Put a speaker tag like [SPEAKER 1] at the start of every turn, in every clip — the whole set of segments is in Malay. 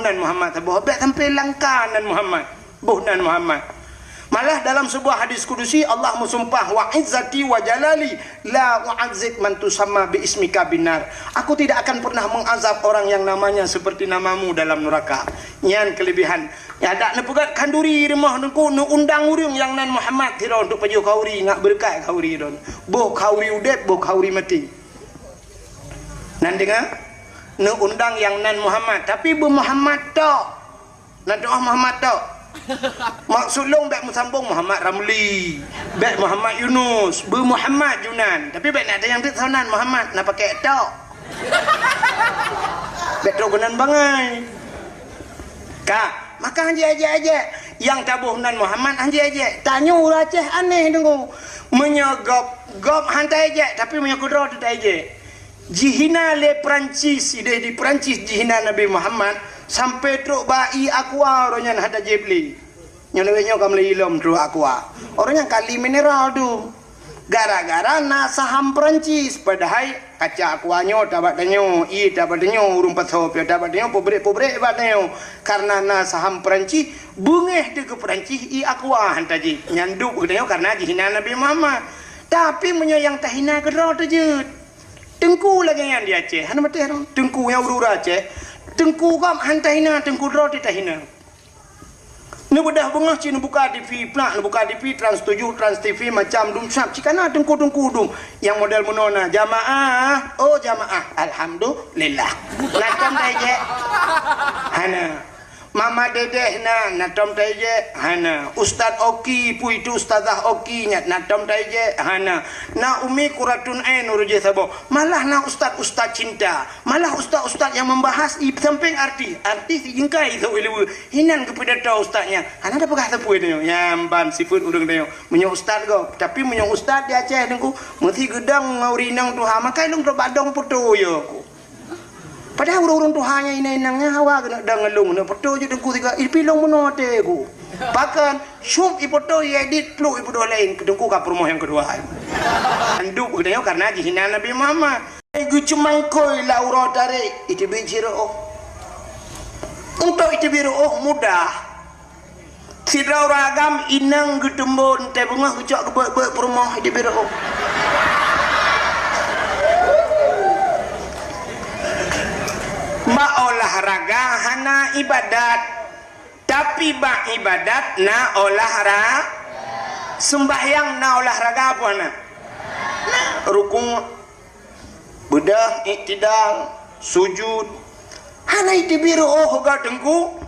[SPEAKER 1] nan Muhammad tabuh bet sampai langka nan Muhammad buh nan Muhammad. Malah dalam sebuah hadis kudusi Allah bersumpah, wa izzati wa jalali la u'azzib man tusamma bi ismika binar. Aku tidak akan pernah mengazab orang yang namanya seperti namamu dalam neraka. Nyan kelebihan. Ya dak ne pegat kanduri rumah nku nu undang urang yang nan Muhammad tiro untuk peju kauri ngak berkat kauri don. Boh kauri udet, boh kauri mati. Nan dengar? Nu undang yang nan Muhammad, tapi bu Muhammad tok. Nan doa Muhammad tok. Maksud long bek musambung Muhammad Ramli, bek Muhammad Yunus, bu Muhammad Junan. Tapi bek nak ada yang tu sanan Muhammad nak pakai tok. Bek trogonan bangai. Kak, maka aja yang tabuh nan Muhammad aja. Tanya Aceh aneh dengu. Menyogop hantai aja tapi menyokudro tu aja. Jihina le Perancis ide di Perancis jihina Nabi Muhammad sampai truk bai aqua orangnya hada jebli nyolewenya kam leilom truk aqua orangnya kali mineral tu gara-gara na saham Perancis padahal kaca aquanyo dapat danyo dapat danyo urung pasop dapat danyo pobre dapat danyo karena na saham Perancis bungeh de ke Perancis aqua hantaji nyanduk danyo karena jihina Nabi Muhammad tapi menyayang tahina kedro tu je tengku lagi yang di Aceh hana mati orang tengku yang urura Aceh tengku kam hantahina tengku dro ditahina ne bedah bengah cina buka TV plak buka TV Trans 7 Trans TV macam dum sap cikana tengku dum yang model menona jamaah alhamdulillah natom taje hana mama dedeh natom taje hana Ustaz Oki pu itu Ustazah Oki natom taje hana na umi kuratun ain uruje sabo malah na ustaz cinta malah ustaz yang membahas di samping arti singkai itu ilu hinan kepada tahu ustaznya hana ada pegah tepu itu nyamban sifut urang teo menyo ustaz go tapi menyo ustaz di Aceh dengku mesti gedang ngaurinang tuha makai lung badong putu yo ku padahal urang tuhanya inangnya hawa kena dangelung na putu je dengku tiga ipilong menote ku bahkan syum ipoto edit flu ipo lain kedengku ka promo yang kedua anduk udah karena jihina Nabi Muhammad gu cumangkoi lauro tarik itu bijiro untuk itu biru mudah sidra ragam inang getembon teh bunga ucok ke promo itu biru ma olahraga hana ibadat tapi bak ibadat na olahraga sembahyang na olahraga apa na rukun bedah iktidal sujud hana itu biru ga tengku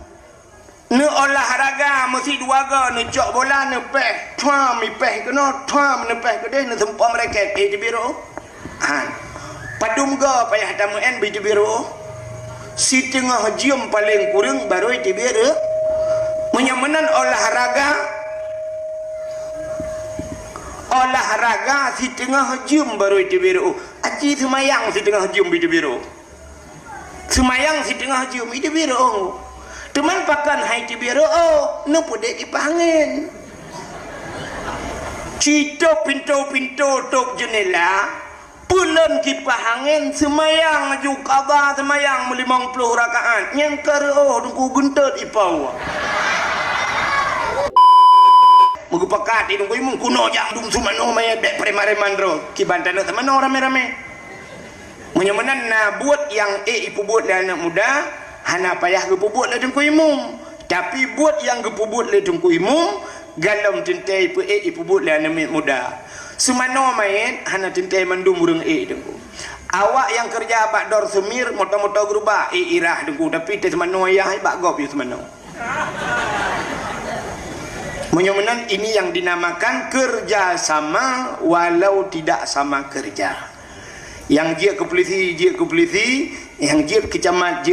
[SPEAKER 1] ne olahraga mesti dua ga ne cok bola ne peh tuam ipeh kena tuam ne peh kedeh ne sempam mereka itu biru padum ga payah tamu en itu biru si tengah jam paling kurang baru itu biru menyamanan olahraga si tengah jam baru itu biru aci semayang si tengah jam itu biru semayang si tengah jam itu biru teman pakan hai itu biru no pudek dipangin cito pintu tok jendela bulan kipahangin semayang juga abah semayang 50 rakaat yang karo tunggu gentet ipau mugu pakat idung kuy mung kuno jam dum sumano maya bek preman ro kibantana samano rame-rame menyamanan na buat yang ipu buat le anak muda hana payah gepu buat le tungku imum tapi buat yang gepu buat le tungku imum galom tintai ipu buat le anak muda semano main hana tintai mandum urang dengku awak yang kerja bak dor semir moto-moto gerubah irah dengku tapi te semano ayah bak gop yo semano menyamanan ini yang dinamakan kerjasama walau tidak sama kerja yang dia ke polisi yang dia kecamat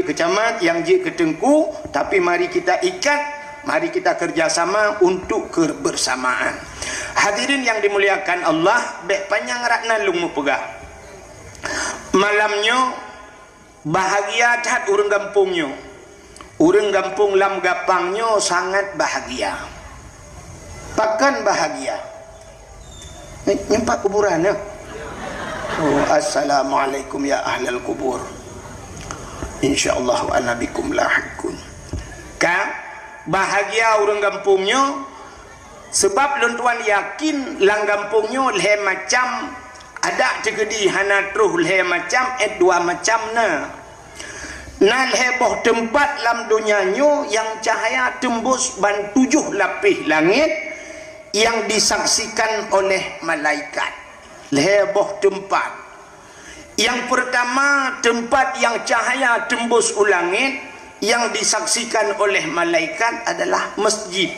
[SPEAKER 1] yang dia ke tengku tapi mari kita ikat mari kita kerjasama untuk kebersamaan. Hadirin yang dimuliakan Allah, bek panjang rakna lung pegah. Malamnya bahagia tat urang kampungnya. Urang kampung lam gapangnya sangat bahagia. Pakan bahagia. Nyempak kuburan ya. Oh, assalamualaikum ya ahlal kubur. Insyaallah wa nabikum lahikun. bahagia orang kampungnya sebab lontuan yakin lang kampungnya leh macam ada tegedi hana truh leh macam dua macam na heboh tempat lam dunianyo yang cahaya tembus ban 7 lapis langit yang disaksikan oleh malaikat. Heboh tempat yang pertama, tempat yang cahaya tembus langit yang disaksikan oleh malaikat adalah masjid.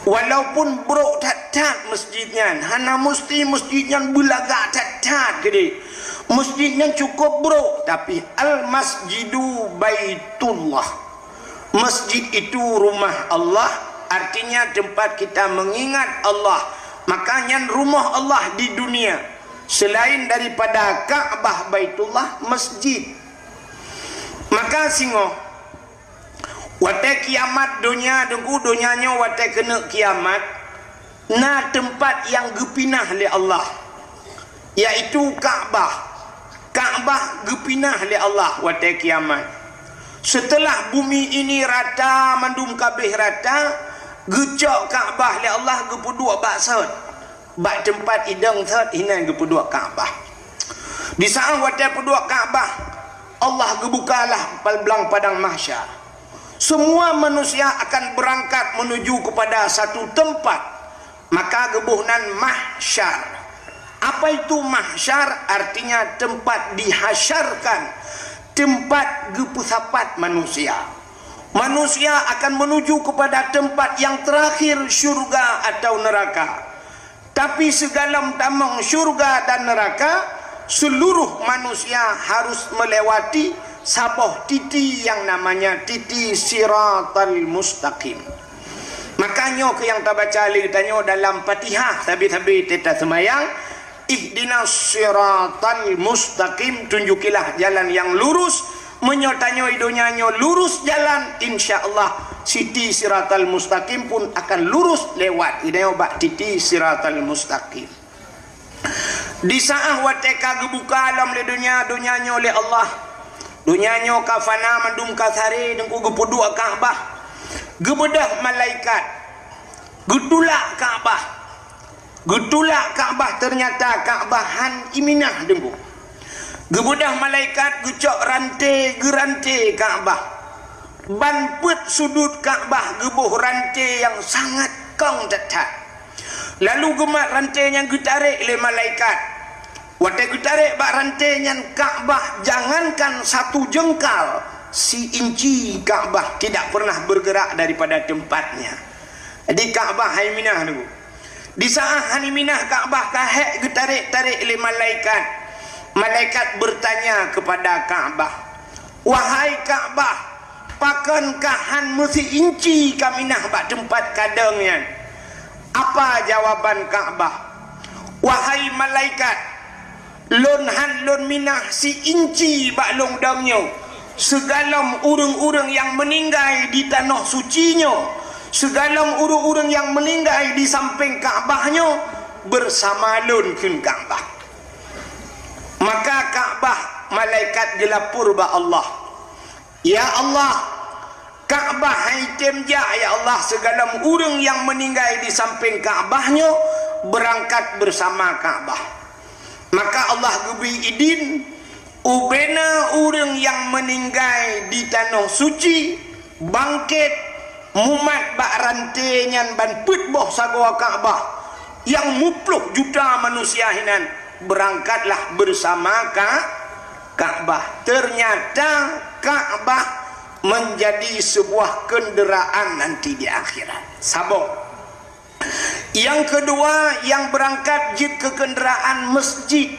[SPEAKER 1] Walaupun bro tat masjidnya, hana mesti masjidnya belaga tat gede. Masjidnya cukup bro, tapi al-masjidu baitullah. Masjid itu rumah Allah, artinya tempat kita mengingat Allah. Makanya rumah Allah di dunia selain daripada Ka'bah Baitullah, masjid. Maka singo wate kiamat dunia dengku dunianya wate kena kiamat na tempat yang gepinah oleh Allah, yaitu Ka'bah. Ka'bah gepinah oleh Allah wate kiamat. Setelah bumi ini rata mandum kabeh rata, gecok Ka'bah oleh Allah gepuduk baksud bak tempat idang thot hinan gepuduk Ka'bah. Di saat wate puduk Ka'bah, Allah gebukalah palblang padang mahsyar. Semua manusia akan berangkat menuju kepada satu tempat, maka gebuhnan mahsyar. Apa itu mahsyar? Artinya tempat dihasyarkan, tempat gepusapat manusia. Manusia akan menuju kepada tempat yang terakhir, syurga atau neraka. Tapi segala tamang syurga dan neraka, seluruh manusia harus melewati saboh titi yang namanya titi siratal mustaqim. Makanya ke yang tak baca tanya dalam Fatihah tabi-tabi teta semayang, ihdinas siratal mustaqim, tunjukilah jalan yang lurus. Menyotanyo idonyanyo lurus jalan, insyaallah siti siratal mustaqim pun akan lurus lewat idayo bak titi siratal mustaqim. Di saat wateka gebuka alam le dunianyo oleh Allah, dunianyo kafana mandum kasari dengku gepuduk Ka'bah, gebedah malaikat getulak Ka'bah. Getulak Ka'bah, ternyata Ka'bahan iminah dengku. Gebudah malaikat gecok rantai Ka'bah. Ban put sudut Ka'bah gebuh rantai yang sangat kong tetat. Lalu gemak rantai yang getarik oleh malaikat. Waktu getarik bak rantai yang Ka'bah, jangankan satu jengkal, si inci Ka'bah tidak pernah bergerak daripada tempatnya. Di Ka'bah Haiminah dulu. Di saat Haiminah Ka'bah kahek getarik-tarik oleh malaikat. Malaikat bertanya kepada Ka'bah, wahai Ka'bah, pakankah han mesti inci kaminah bak tempat kadangnya? Apa jawaban Ka'bah? Wahai malaikat, lon han lon minah si inci bak long damnyo. Segalam urang-urang yang meninggal di tanah sucinyo, segalam urang-urang yang meninggal di samping Ka'bahnya bersama lon kun Ka'bah. Maka Ka'bah malaikat gelapur ba Allah, ya Allah, Ka'bah haitem ja ya Allah, segala urang yang meninggal di samping Ka'bahnya berangkat bersama Ka'bah. Maka Allah gebi idin ubena urang yang meninggal di tanah suci bangkit mumat bak rantainya ban put boh sagoa Ka'bah yang 10 juta manusia hinan berangkatlah bersama Ka'bah. Ternyata Ka'bah menjadi sebuah kenderaan nanti di akhirat. Sabok. Yang kedua, yang berangkat jid ke kenderaan masjid.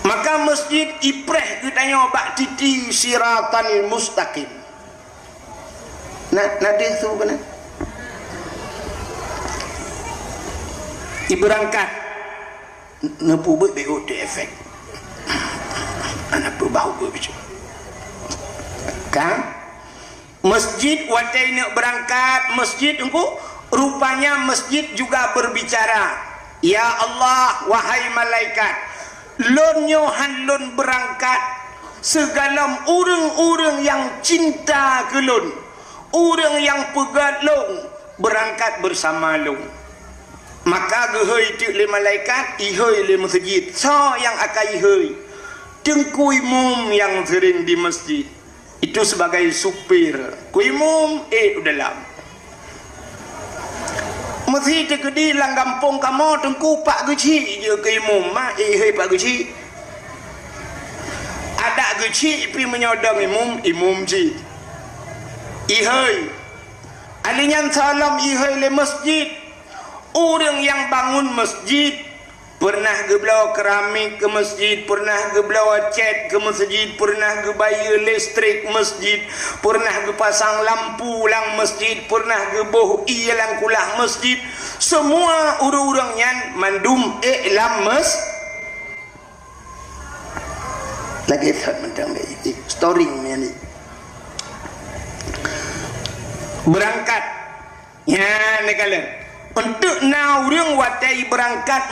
[SPEAKER 1] Maka masjid ipreh kitanya bak titi siratal mustaqim. Nadih tu kan? Iberangkat nepu buat BOT efek anak berbau berbisa kan masjid watai nak berangkat masjid engkau rupanya masjid juga berbicara, ya Allah, wahai malaikat, lon nyohan lon berangkat segala urang-urang yang cinta ke lon, orang yang pegat long berangkat bersama long. Maka gehoi tu le malaikat ihoi le masjid. So yang akan ihoi tengku imam yang sering di masjid itu sebagai supir. Ku imam dalam masjid tegedi lang kampung kamu tengku pak geci je ke imam mak hei pak geci ada geci pi menyodong imam ji ihoi alinyan salam ihoi le masjid. Orang yang bangun masjid pernah geblau keramik ke masjid, pernah geblau cat ke masjid, pernah gebaya listrik masjid, pernah gepasang lampu lang masjid, pernah geboh ilang kulah masjid. Semua orang-orang yang mandum lam lagi mentang story ni berangkat ya negala untuk naurung watai berangkat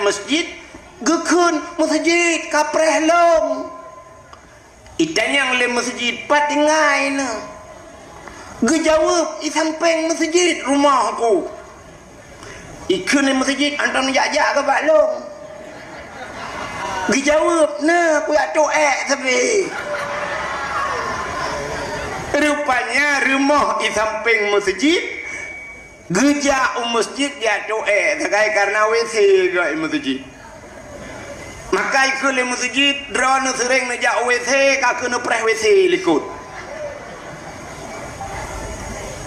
[SPEAKER 1] masjid gekun masjid kapreh long itanyang le masjid patingai na gejawab isampeng masjid rumah aku ikun le masjid antam jajak ke bak long gejawab na aku yak toek tapi rupanya rumah isampeng masjid gejak masjid dia doa karena WC gak masjid. Maka ikut le masjid drone sering nejak WC kak kena preh WC likut.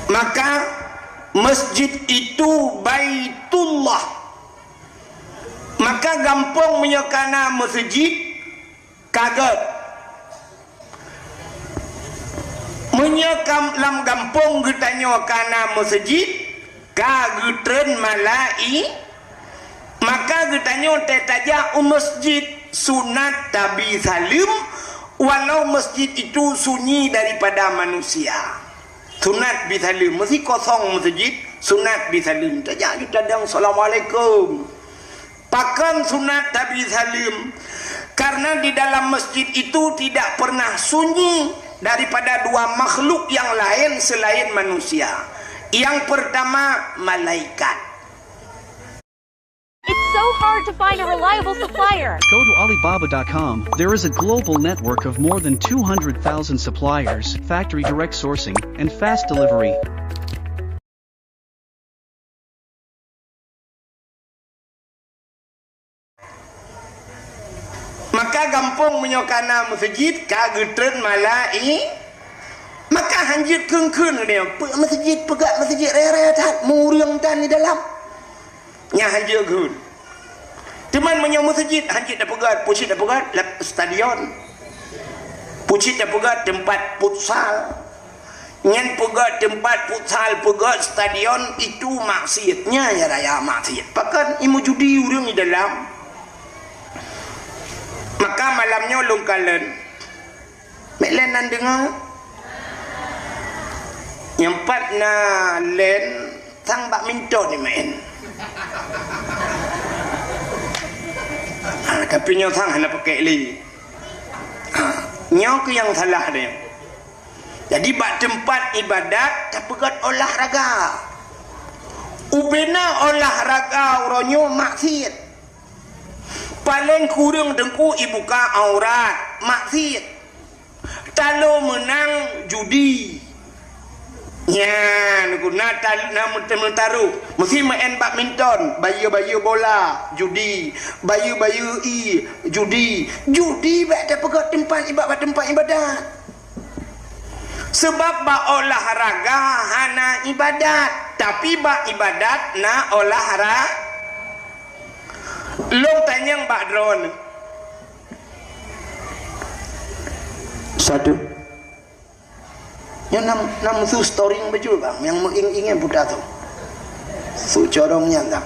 [SPEAKER 1] Maka masjid itu Baitullah. Maka gampang menyokana masjid kaget. Menyokam lam gampang getanya kana masjid kagutren malai maka getanya tetaja masjid sunat tabi salim walau masjid itu sunyi daripada manusia sunat bisalim mesti kosong masjid sunat bisalim tajak kita dang assalamualaikum pakan sunat tabi salim karena di dalam masjid itu tidak pernah sunyi daripada dua makhluk yang lain selain manusia. Yang pertama malaikat.
[SPEAKER 2] It's so hard to find a reliable supplier.
[SPEAKER 3] Go to Alibaba.com. There is a global network of more than 200,000 suppliers, factory direct sourcing, and fast delivery.
[SPEAKER 1] Maka gampang menyokana masjid kagutren malai maka hanjit kengkun dia masjid pegat masjid rere tat muriang tan di dalam nya hanjit gun teman menyo masjid hanjit dah pegat pucit dah pegat stadion pucit dah pegat tempat futsal nyen pegat tempat futsal pegat stadion itu maksiatnya ya raya maksiat pakan imu judi urang di dalam. Maka malamnya lungkalan meklen nan dengar nyempat na len sang bak minto ni main tapi nyo sang hana pakai li nyo ke yang salah dia jadi bak tempat ibadat tapi kat olahraga ubena olahraga uronyo maksiat paling kurang dengku ibuka aurat maksiat talo menang judi ya guna namun taruh mesti main badminton bayu bola judi bayu judi bak ada pegat tempat ibadat sebab bak olahraga hana ibadat tapi bak ibadat na olahraga long tanyang bak drone satu yang nam tu story yang betul bang yang mengingin budak tu su corongnya tak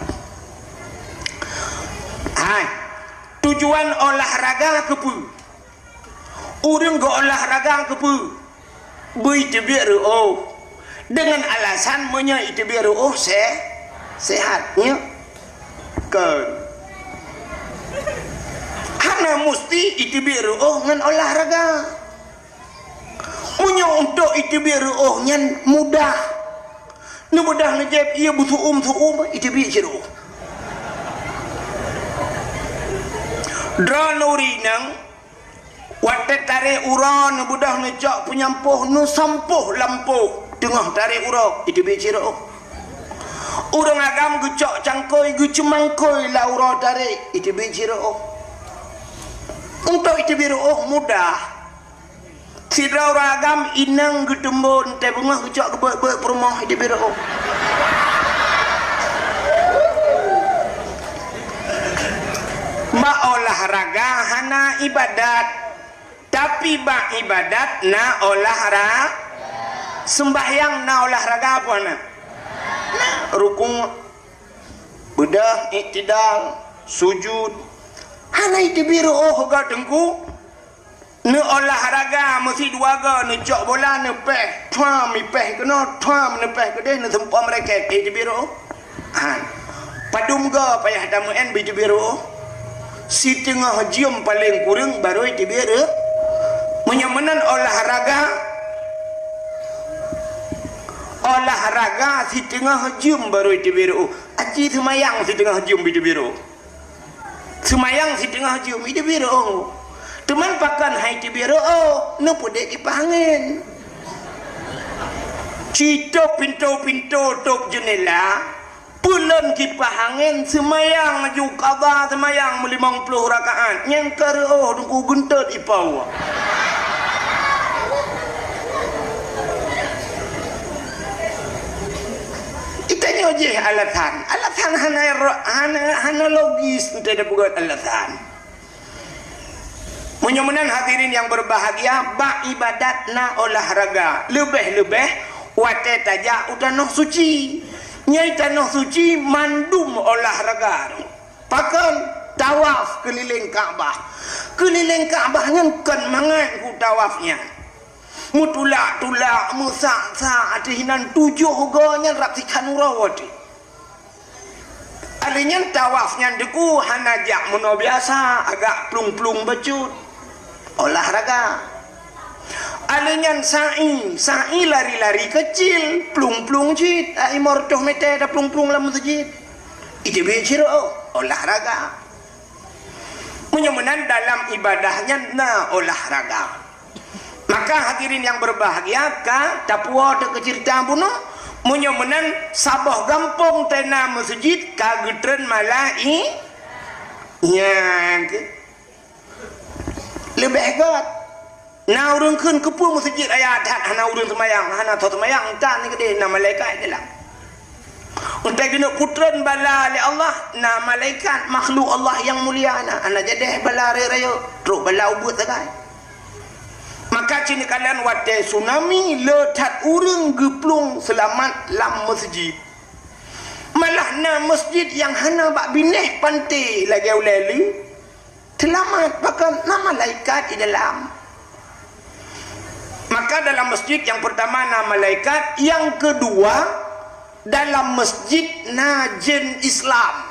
[SPEAKER 1] hai tujuan olahraga kepu orang go olahraga kepu bui tebir dengan alasan menya itu biar sehatnya kan hana mesti itu biar dengan olahraga punya untuk itu biar nyan mudah nu mudah nu jeb ia butuh itu biar jeruh dranuri nang watet tarik ura nu mudah nu cak penyampuh nu sampuh lampu tengah tarik ura itu biar jeruh orang agam gucok cangkoi gucemangkoi la ura tarik itu biar jeruh untuk itu biar mudah sidra ragam inang getembon teh bunga gucok gebek perumah di biro ma olahraga hana ibadat tapi ba ibadat na olahraga sembahyang na olahraga apa na rukun bedah iktidal sujud hana di biro gadengku nu olahraga mesti dua ga nu cok bola nu peh tuam mi peh kena tuam nu peh kedeh nu tempat mereka di biro padum ga payah damu en di biro si tengah jium paling kurang baru di biro menyamanan olahraga si tengah jium baru di biro aji semayang si tengah jium di biro semayang si tengah jium di biro teman pakan hai ti biro nu pudek dipangin cito pintu tok jendela pulen kipahangin semayang ju qada semayang 50 rakaat nyengker dungku guntet ipau itanya je alatan hana logis tidak buat alatan. Menyamanan hadirin yang berbahagia ba ibadat na olahraga lebih wate taja utanah suci nyai tanah suci mandum olahraga pakan tawaf keliling Ka'bah kan mangan ku tawafnya mutulak musa atihinan 7 gonya raksikan urawati alinya tawafnya deku hanajak meno biasa agak plung becut olahraga alenyan sa'i lari-lari kecil plung jit ai mordoh mete ada plung lam masjid itu biar olahraga menyamanan dalam ibadahnya na olahraga maka hadirin yang berbahagia ka tapua de kecerita bunuh menyamanan sabah gampung tena masjid ka getren malai yang lebih hebat na urang keun kepu masjid ayat hana urang semayang hana tho semayang tan ni gede na malaikat dalam untuk guna putran bala li Allah na malaikat makhluk Allah yang mulia ana jadi bala raya teruk bala ubut sagai maka cini kalian wate tsunami letat urang geplung selamat lam masjid malah na masjid yang hana bak bineh pantai lagi uleli selamat bahkan nama malaikat di dalam maka dalam masjid yang pertama nama malaikat yang kedua dalam masjid najen Islam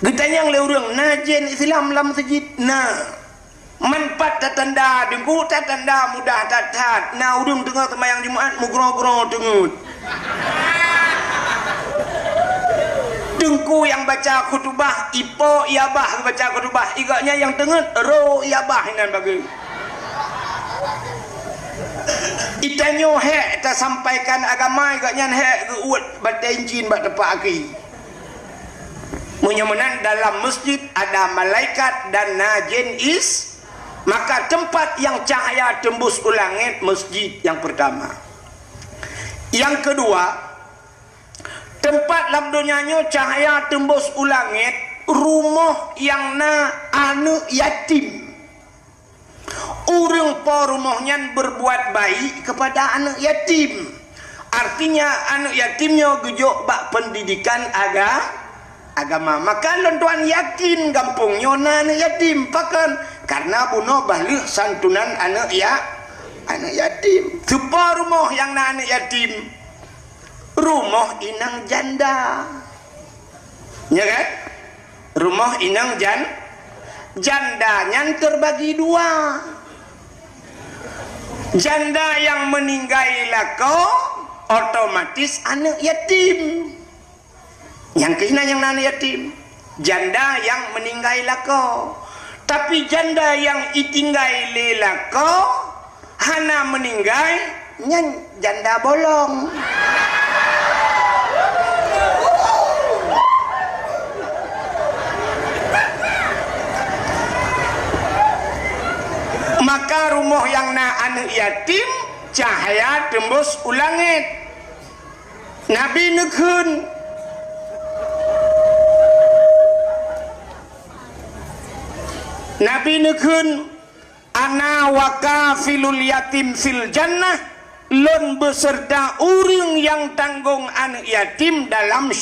[SPEAKER 1] getanya yang leurang najen Islam dalam masjid manfaat tatanda dengku tatanda mudah tatat na udung tengah temayang Jumaat mugro-gro tengut dengku yang baca khutbah ipo iabah baca khutbah igaknya yang tengen ro iabah inan bagi itanyo he ta sampaikan agama igaknya he geuut batai jin bat tepak aki menyamanan dalam masjid ada malaikat dan najin maka tempat yang cahaya tembus ke langit masjid yang pertama yang kedua tempat dalam dunianya cahaya tembus ulangit rumah yang na anu yatim urang po rumahnya berbuat baik kepada anak yatim artinya anak yatimnya gejuk bak pendidikan agama maka lontuan yakin gampungnya na anak yatim pakan karena bunuh balik santunan anak yatim sebuah rumah yang na anak yatim rumah inang janda ya kan rumah inang jandanya terbagi dua Janda yang meninggal lako otomatis anak yatim. Yang kena yang anak yatim. Janda yang meninggal lako. Tapi janda yang itinggal lako hana meninggal nyan janda bolong. Maka rumah yang na anak yatim cahaya tembus ulangit. Nabi nekun ana wakafilul yatim fil jannah, lon beserta orang yang tanggung anak yatim dalam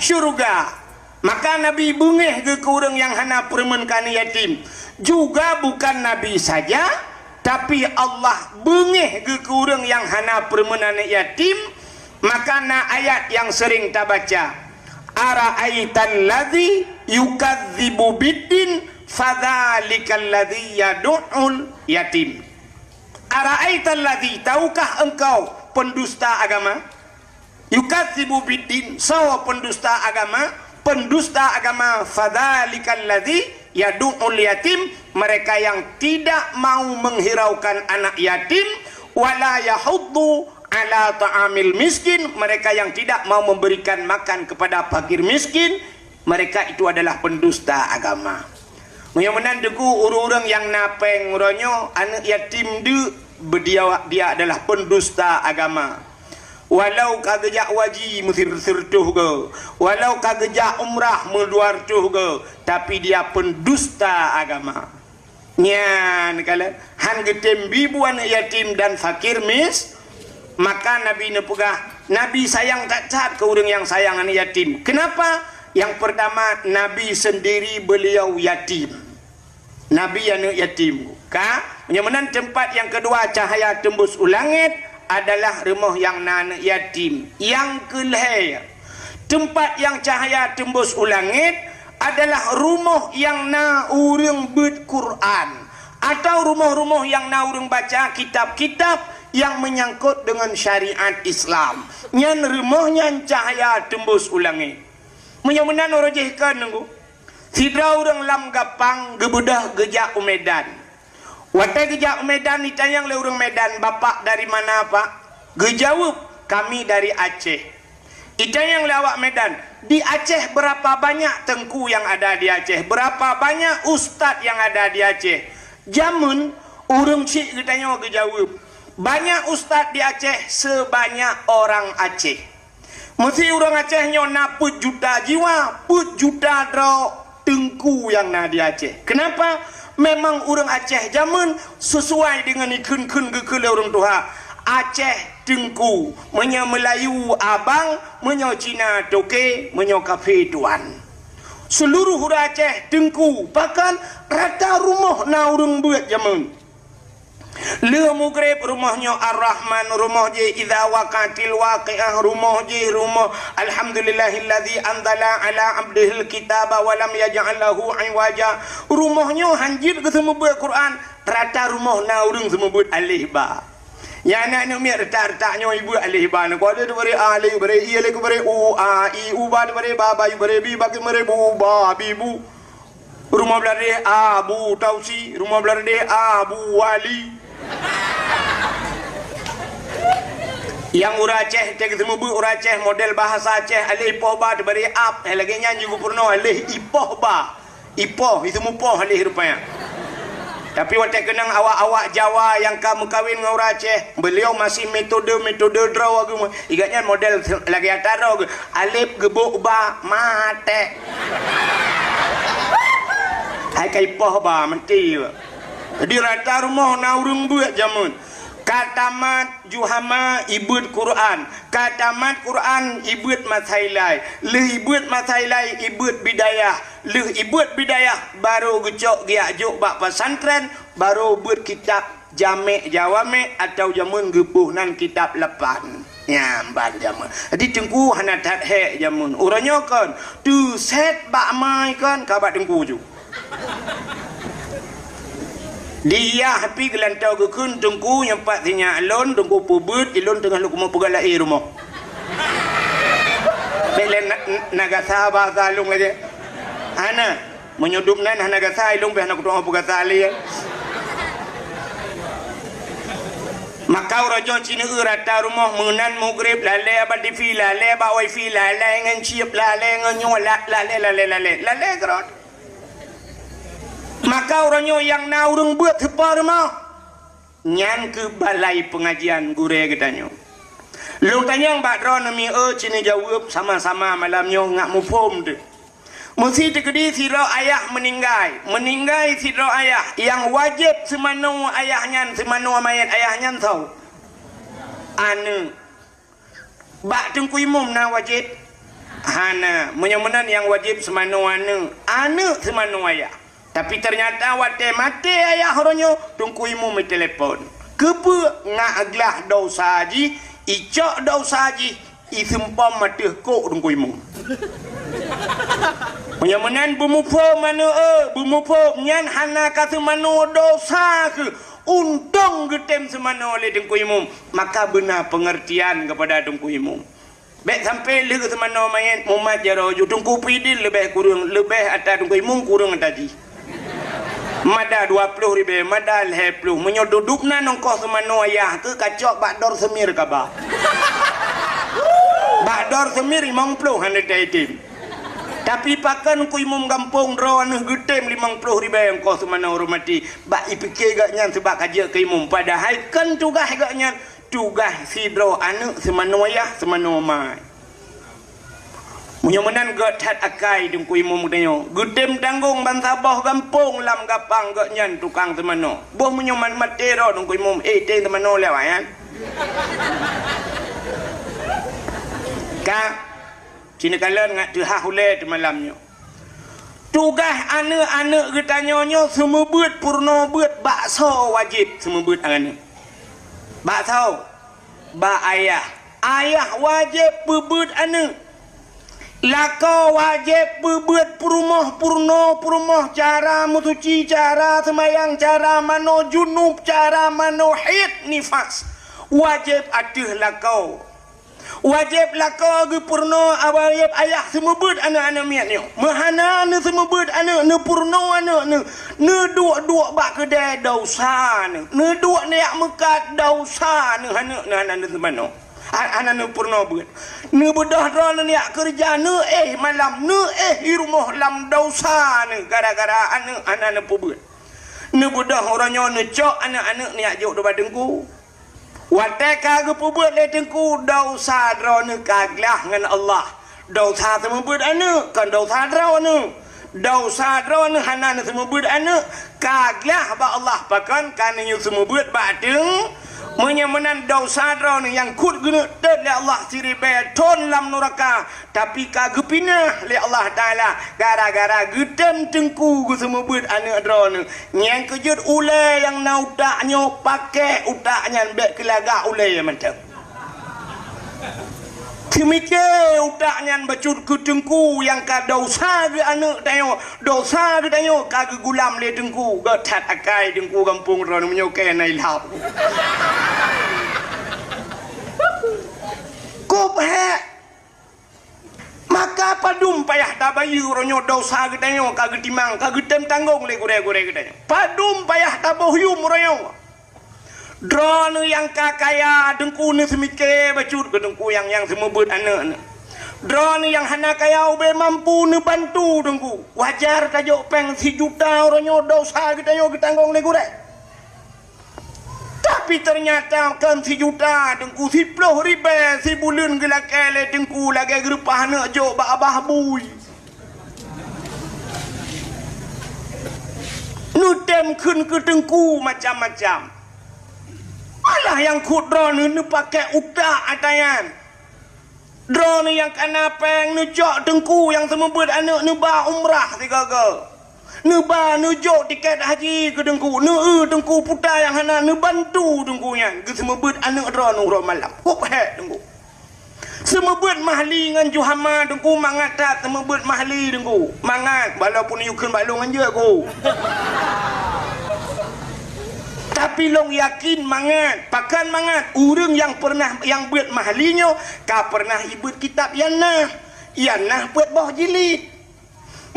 [SPEAKER 1] syurga. Maka Nabi bungeh ke orang yang hana permenkan yatim. Juga bukan Nabi saja, tapi Allah bungeh ke orang yang hana permenan yatim. Maka na ayat yang sering kita baca, ara'aital ladzi yukadzibu biddin fadzalikal ladzi yad'ul yatim. Ara'aital ladzi, tahukah engkau pendusta agama? Yukadzibu biddin, sawa pendusta agama, fadzalikal ladzi yad'ul yatim, mereka yang tidak mau menghiraukan anak yatim, wala yahuddu ala ta'amil miskin, mereka yang tidak mau memberikan makan kepada fakir miskin, mereka itu adalah pendusta agama. Mudah-mudahan deku orang-orang yang napeng uronyo anak yatim dia adalah pendusta agama. Walau kagejak waji musir-sirtuh ke, walau kagejak umrah mulduartuh ke, tapi dia pendusta agama. Nyan kala han getem bibu anak yatim dan fakir maka Nabi nepegah, Nabi sayang tak cat ke orang yang sayang anak yatim. Kenapa? Yang pertama, Nabi sendiri beliau yatim. Nabi anak yatim. Kemudian tempat yang kedua cahaya tembus ulangit adalah rumah yang anak yatim. Yang kelihir, tempat yang cahaya tembus ulangit adalah rumah yang na urang bet Quran, atau rumah-rumah yang na urang baca kitab-kitab yang menyangkut dengan syariat Islam. Nyan rumahnya cahaya tembus ulangi. Mudah-mudahan orojihkan nunggu. Sidra orang lam gapang gebudah gejak Medan. Watai gejak Medan ditanya oleh orang Medan, bapak dari mana pak? Gejawab, kami dari Aceh. Ditanya oleh awak Medan, di Aceh berapa banyak tengku yang ada di Aceh? Berapa banyak ustad yang ada di Aceh? Jamun orang cik ditanya gejawab, banyak ustaz di Aceh sebanyak orang Aceh. Mesti orang Aceh nyona put juta jiwa, put juta dro tengku yang na di Aceh. Kenapa? Memang orang Aceh zaman sesuai dengan ikun-kun gekele orang Tuhan. Aceh tengku, menyo Melayu abang, menyo Cina toke, menyo kafe tuan. Seluruh orang Aceh tengku, bahkan rata rumah na orang buat zaman. Le mugrib rumahnya Ar-Rahman, rumah je idza waqatil waqi'ah, rumah je rumah alhamdulillahilladzi anzala ala abdihil kitaba wa lam yaj'al lahu iwaja. Rumahnya hanjir ke semua buat Quran, rata rumah na urang semua buat alih ba. Ya anak ni mi rata-ratanya ibu alih ba, ko ada beri alih beri i alih beri u a i u ba beri ba ba beri bi bagi beri bu ba bi bu. Rumah belade Abu Tausi, rumah belade Abu Wali. Yang ura Aceh tek semua ura Aceh model bahasa Aceh alih ipoh ba diberi ap lagi nyanyi gubernur alih ipoh ba ipoh itu mupoh alih rupanya. Tapi waktu kenang awak-awak Jawa yang kamu kawin dengan ura Aceh, beliau masih metode draw agama igatnya model lagi ataro alif gebuk ba mate hai kai poh ba menti. Jadi rata rumah na urang buat jamun. Katamat juhama ibut Quran, katamat Quran ibut mathailai, le ibut mathailai ibut bidayah, le ibut bidayah baru gecok giajuk bak pesantren, baru buat kitab jamek jawame atau jamun gepuhnan kitab lepan. Ya mbak jamun. Jadi tengku hana tat he jamun. Urangnya kan tu set bak mai kan ka bak tengku ju. Dia happy gelantau ke kun tungku yang pak tinya alon tungku pubut ilon tengah lu mau pegalai rumah. Belen nagasa bahasa lung aja. Ana menyudup nan nagasa ilung beh nak doa pugasa ali. Makau raja Cina rata rumah menan mugrib lale abad di fi lale bawai fi lale ngan ciep lale ngan nyolat lale kerot. Maka orangnya yang naurung buat tepa rumah nyan ke balai pengajian gure katanya. Lu tanya yang bakro nami cini jawab sama-sama malamnya ngak mufum tu. Mesti terkedi siro ayah meninggal siro ayah yang wajib semanu ayahnya semanu mayat ayahnya tahu. Anu bak tengku imum na wajib. Hana menyemenan yang wajib semanu anu semanu ayah. Tapi ternyata wate mati ayah orangnya tungku imu me telefon. Kepe ngak aglah dosa ji, icok dosa ji, isempam mati kok tungku imu. Menyamanan bumupo mana bumupo nyan hana kata mano dosa ke untung getem semana oleh tungku imu. Maka benar pengertian kepada tungku imu. Baik sampai lagi semana main mumat jaro tungku pidil lebih kurang lebih atas tungku imu kurang tadi. Mada 20,000 mada 10 menyodudukna nongkoh semano ayah ke kacok bakdor semir kaba. Bakdor semir 50 hanya taitim. Tapi pakan ku imum gampung ron getem 50,000 yang kau semano hormati. Bak ipikir gaknya sebab kaji ke imum padahal kan tugas gaknya tugas sidro anu semano ayah semano mai. Munyamenan gak tat akai dengku imum katanya. Getem tanggung bansabah gampung lam gapang gak nyan tukang semano. Boh munyaman matero dengku imum teng semano lewat ya. Kak, cina kalian ngak tuhah uleh di malamnya. Tugas anak-anak getanya semua buat purno buat bakso wajib semua buat anak. Bakso, bak ayah. Ayah wajib berbuat anak. Laka wajib berbuat purno cara musuci cara semayang cara mano junub cara mano hid nifas wajib aduh lakau wajib lakau ge purno wajib ayah semua buat anak-anak miatnya mahana ne semua buat anak ne purno anak ne dua bak kedai dosa ne dua nek mekat dosa ne anak semano anak ne purno buat ne bedah ron ni kerja ne malam ne di rumah lam dosa ne gara-gara anak ne pubut ne bedah orangnya ne cok anak-anak ni ajuk do badengku wate ka ge pubut le tengku dosa ron ne kaglah ngan Allah dosa semua buat anak kan dosa ron ne dosa ron hanan semua buat anak kaglah ba Allah pakan kan yu semua buat badeng menyamanan dosa ron yang kut guna dan le Allah siri beton lam neraka tapi kagepina le Allah taala gara-gara gedem tengku gu semua buat anak ron yang kejut ule yang na utaknya pakai utaknya bek kelaga ule mantap Timike utaknya bacut ke tengku yang ka dosa ke anak tayo dosa ke tayo ka gulam le tengku ga tat akai tengku kampung ron menyokai nai lap kop he maka padum payah tabayu ronyo dosa ke tayo ka getimang ka getem tanggung le gure-gure ke tayo padum payah tabohyum ronyo drone yang kakaya dengku ni semike bacut ke dengku yang semua buat anak drone yang hana kaya ube mampu ni bantu dengku wajar tajuk peng 1 juta orangnya dosa kita yo ditanggung le gure tapi ternyata kan 1 juta dengku 10,000 si bulan gelak le dengku lagi gerupah nak jo ba abah bui nutem kun ke dengku macam-macam malah yang kut drone ni pakai utak atayan drone yang kena peng ni jok tengku yang semua buat anak ni ba umrah tiga-tiga ni ba ni jok tiket haji ke tengku ni tengku putar yang hana ni bantu tengkunya ke semua buat anak drone urang malam kop he tengku semua buat mahli dengan juhama tengku mangat tak semua buat mahli tengku mangat walaupun you kun balung anje aku Tapi long yakin mangat, pakan mangat urang yang pernah yang buat mahlinyo ka pernah ibut kitab yanah buat boh jilid.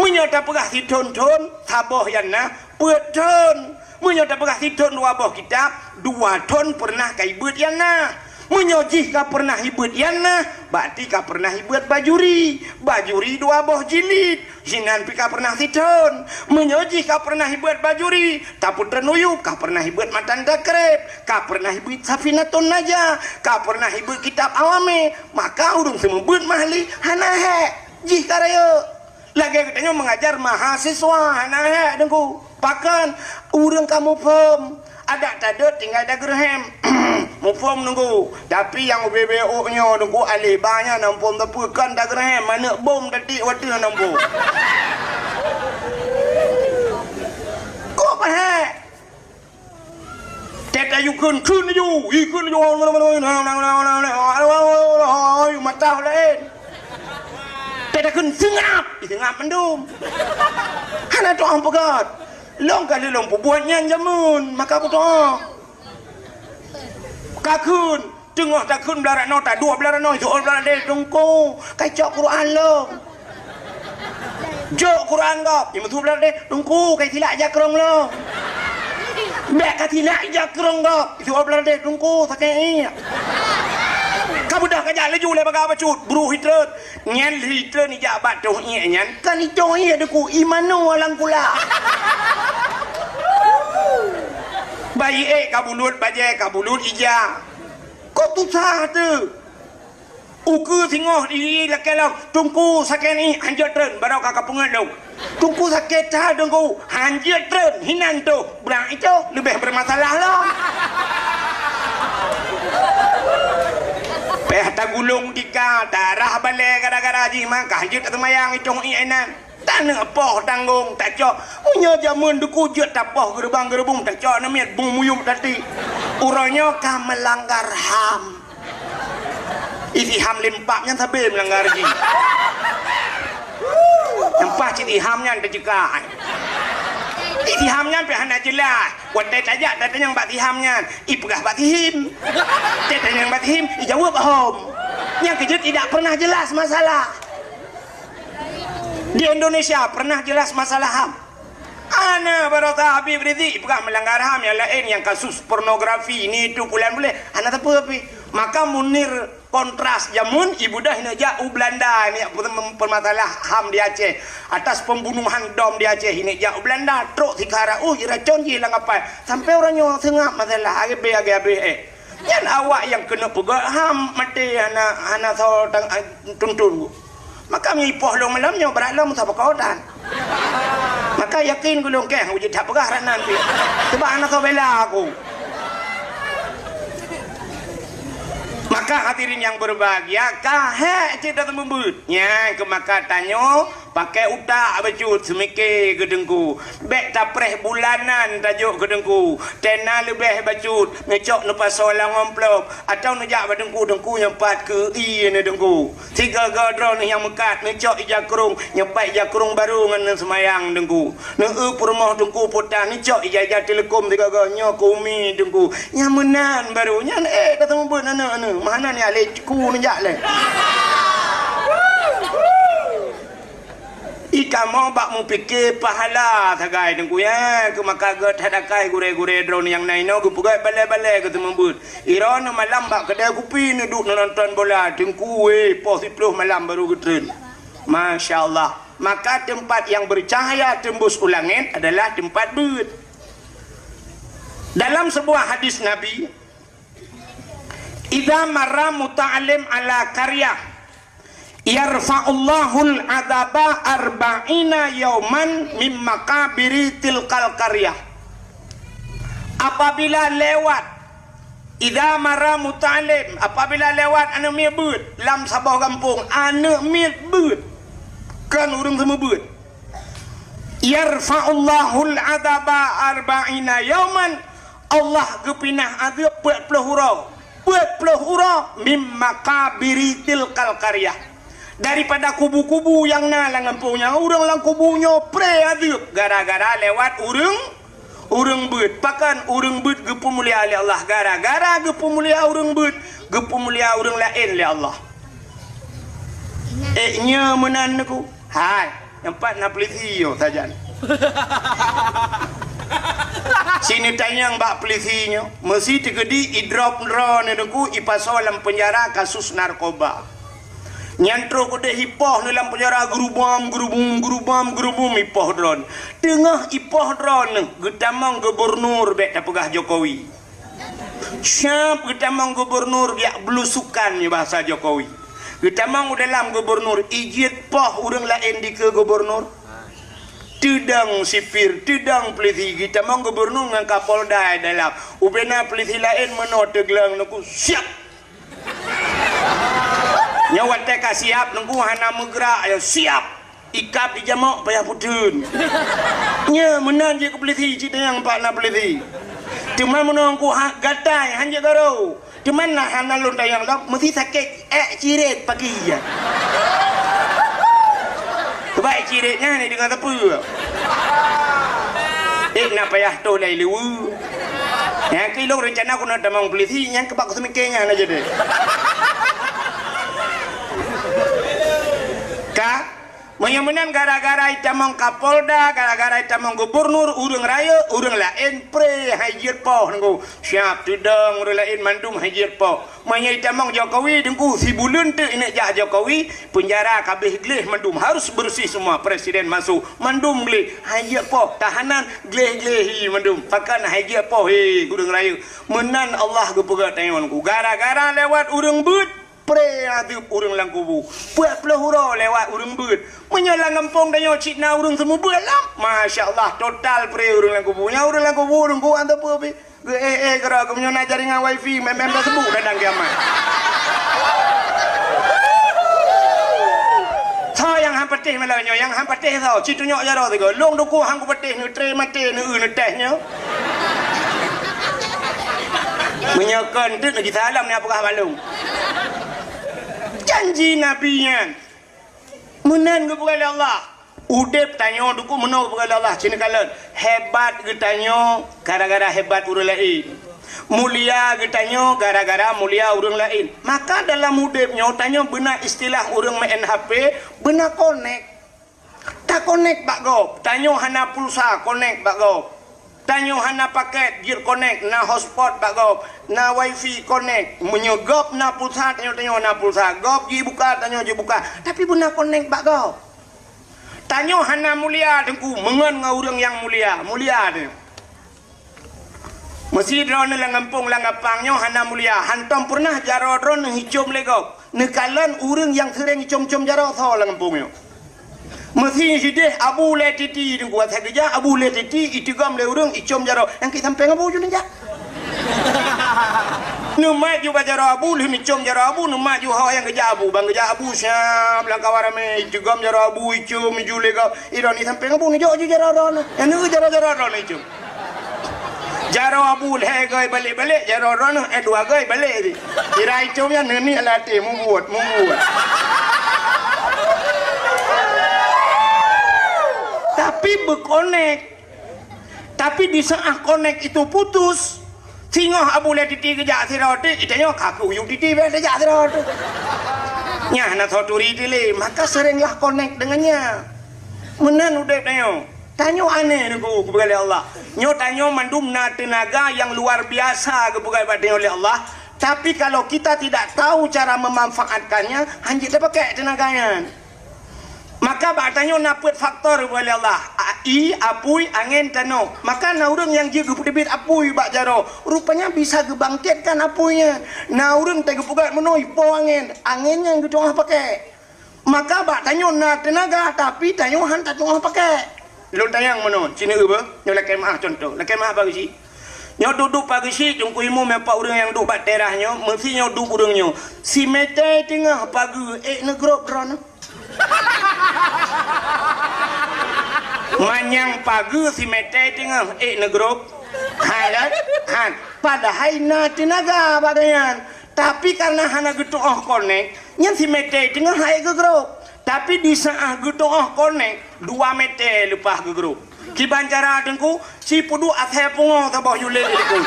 [SPEAKER 1] Menyata pegah si tonton taboh yanah buat ton. Menyata pegah si ton dua boh kitab 2 ton pernah ka ibut yanah. Menyojih ka pernah ibut yanah, berarti ka pernah ibut bajuri 2 boh jilid. Jinan pi ka pernah siton. Menyojih ka pernah ibut bajuri, taput renuyuk ka pernah ibut matan takrib, ka pernah ibut safinatun najah, ka pernah ibut kitab awame, maka urung semebut mahli hanahe jih karaya. Lagi katanya mengajar mahasiswa hanahe dengku. Pakan urang kamu pem ada tada tinggal ada gerhem mufom nunggu tapi yang BBO nya nunggu alih banyak nampom tepukan dah gerhem mana bom tadi waktu nampu kok apa teta yukun kun ju ikun ju mata lain teta kun sengap mendum hana tu ampegat long kali long buatnya jamun maka puto kakun tengah takun belarak nota 2 belarak no soal belarak deh tungku kacau Quran lo jok Quran gop yang betul belarak deh tungku kai tilak jakrong lo bek kai tilak jakrong gop soal belarak deh tungku sakai kamu dah kerja laju le baga bacut buru hitret nyen hitret ni jabat tu nyen kan itu ia deku imanu alang kula bayi kabulut baje kabulut ija kok tu sah tu uku singoh di lakelau tungku saken ni hanjat tren barau kakak pengadau tungku sakit cah tungku hanjat tren hinan tu berang itu lebih bermasalah lah peh gulung dika darah balik gara-gara ji maka hanjat atau mayang itu iainan tak nak poh tanggung tak cok punya jamun duku jut tak poh gerbang-gerbung tak cok namiat bung muyum tadi urangnya kah melanggar ham isi ham limpaknya sampai melanggar ji yang pasti isi hamnya ada juga isi hamnya pihak nak jelas wadai tajak dan yang bati hamnya ipegah bati him dan yang bati him dijawab hom yang kejut tidak pernah jelas masalah. Di Indonesia pernah jelas masalah HAM. Ana barata Habib Rizik bukan melanggar HAM yang lain yang kasus pornografi ini itu pulan boleh. Ana tapi maka Munir kontras jamun ibu dah hinja Belanda ini permasalah HAM di Aceh atas pembunuhan dom di Aceh ini ja Belanda truk sikara racun hilang apa sampai orangnya sengap masalah agbe yang awak yang kena pegat HAM mati ana so tuntun maka mipoh long malamnya berat long tak berkautan maka yakin gulung keh wujud tak pegah ranan pi sebab anak kau bela aku maka hadirin yang berbahagia kahe tidak membutnya ke maka tanyo pakai utak bacut semikir gedengku bek tapreh bulanan tajuk gedengku tena lebih bacut ngecok lepas solang amplop atau nejak badengku dengku nyempat ke i ni dengku 3 gadron yang mekat ngecok ijakrung nyempat ijakrung baru dengan semayang dengku neu permoh dengku potah ngecok ijajah telekom 3 ganyo kumi dengku nyamenan baru nyan kata membut ana mana ni ale ku nejak le ika mau bak mu fikir pahala tagai dengku ya ke maka get hadakai gure-gure drone yang naino gu pugai balai-balai ke membut irona malam bak kedai kopi ni duk nonton bola dengku pos 10 malam baru getren masyaallah maka tempat yang bercahaya tembus ulangin adalah tempat but dalam sebuah hadis Nabi idza marra muta'allim ala qaryah yarfa'ullahul adaba arba'ina yauman min makabiri tilkal qaryah apabila lewat idza marra muta'allim apabila lewat anu miebut lam sabah kampung anu miebut kan urang semua but yarfa'ullahul adaba arba'ina yauman Allah gepinah azab 40 hurau min makabiri tilkal qaryah daripada kubu-kubu yang nalang empunya urang lang kubunya pre aduk gara-gara lewat urang beut pakan urang beut gepu mulia oleh Allah gara-gara gepu mulia urang beut gepu mulia urang lain oleh Allah nya menan aku hai empat na peliti yo saja sini tanyang bak pelitinya mesti tegedi idrop ron aku ipasolam penjara kasus narkoba nyantro ko de hipoh dalam penjara gerubam hipoh dron tengah hipoh dron getamang gubernur bek tapegah Jokowi siap getamang gubernur dia belusukan ni bahasa Jokowi getamang dalam gubernur ijit poh urang lain di ke gubernur tidang sipir tidang peliti kita mang gubernur ngan kapolda dalam ubena peliti lain menot teglang nuku siap nyawa teka siap nunggu hana megrak ya siap ikap di jamak payah putun nya menan je ke peliti cita yang pak na peliti cuma menunggu gatai hanya garo cuma nak hana lontai yang lap mesti sakit ciret pagi ya baik ciretnya ni dengan tepu nak payah tu lai lewu yang kilo rencana aku nak damang polisi yang kebak semikirnya aja deh ka menyemenan gara-gara itamang kapolda gara-gara itamang gubernur urang raya urang lain pre hajir poh nunggu siap tudang urang lain mandum hajir poh manya itamang Jokowi dengku si bulan tu ini jak Jokowi penjara kabeh gleh mandum harus bersih semua presiden masuk mandum gleh hajir poh tahanan gleh mandum pakan hajir poh urang raya menan Allah gepegat tanganku gara-gara lewat urang beut pre aduk urang lang kubu puak pelahura lewat urang beut menyalang ngempong danyo citna urang semua belam masya-Allah total pre urang lang kubu nya urang lang kubu urang ku anta pe kera aku nak jaringan wifi memang dah sebut dadang kiamat tho yang hang petih malah nyo yang hang petih tho citu nyok jaro tiga long duku hang ku petih ni tre mate ni ne tehnya menyakan tu nak salam ni apakah balung janji nabinya menan ke kepada Allah udep tanya duku menau kepada Allah cina kalan hebat ke tanya gara-gara hebat urang lain mulia ke tanya gara-gara mulia urang lain maka dalam udepnya tanya benar istilah urang main HP benar connect tak connect bak gop tanya hana pulsa connect bak gop tanya hana paket gear connect na hotspot bak gop na wifi connect menyegop na pulsa tanya na pulsa gop ji buka tanya ji buka tapi benar connect bak gop tanya hana mulia dengku mengan ngau urang yang mulia dia mesti drone lang ngampung lang ngapangnya hana mulia hantam pernah jaro drone hicum legop nekalan urang yang sering hicum-hicum jaro tho lang ngampungnya mesti hideh abu le titi dengku at kerja abu le titi itigam le urang hicum jaro yang kita sampai ngabu jun ja Numat ju bajaro abu lu micom jaro abu numat ju hawa yang kerja abu bang kerja abu siap lang kawarame jugam jaro abu icum jule ga ironi sampai abu ni jo jaro ron yang nu jaro ron icum jaro abu le gai balik jaro ron dua gai balik di kira icum yang ni alate mu buat tapi berkonek tapi di saat konek itu putus singoh abu le titi kejak sirate itanya kaku yung titi be kejak sirate nya na thoturi tile maka seringlah connect dengannya menan udah tanyo aneh niku kepada Allah nyo tanyo mandum na tenaga yang luar biasa kepada oleh Allah tapi kalau kita tidak tahu cara memanfaatkannya hanya kita pakai tenaganya maka batanya naput faktor boleh Allah ai apui angin tano maka na urang yang jigu debit apui bak jaro rupanya bisa gebangkitkan apunya na urang tege pugat menoi po anginnya yang ditengah pakai maka batanya na tenaga tapi tanyo han tak tengah pakai lu tayang menon cina uba nyolakan maah contoh lakan maah bagi si nyo duduk pagi si jungku ilmu mempak urang yang duduk bak terahnya mesti nyo duduk urangnya si mete tengah pagi negrop drone manyang pagi si mete tengah negro halat han pada haina tenaga bagayan tapi karena hana gitu konek nyen si mete tengah hai ke grup tapi di saat gitu konek 2 meter lepas ke grup Kiban cara dengku si pudu athe pungo tabah yule dengku.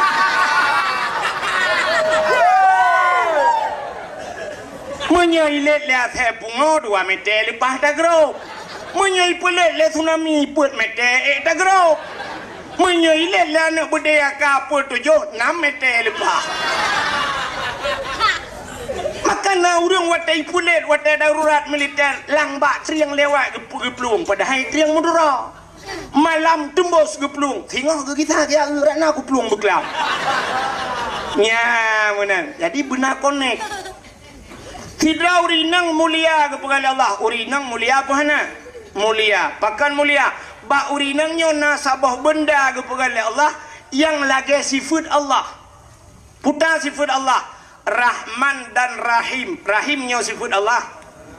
[SPEAKER 1] Menyai let le athe pungo 2 meter lepas tagro. Menyai pelet le tsunami put meter tagro. Menyai let le anak budaya kapur 7 6 meter lepas. Makana urang watai pulet watai darurat militer langbak triang lewat ke pelung padahal triang mudara. Malam tembus ke pelung. Tengok ke kita dia ratna ku pelung beklam. Nya menang. Jadi benar connect. Tidak urinang mulia kepada Allah. Urinang mulia apa hana? Mulia. Pakan mulia. Ba urinangnya nasabah benda kepada Allah yang lagi sifat Allah. Putar sifat Allah. Rahman dan Rahim. Rahimnya sifat Allah.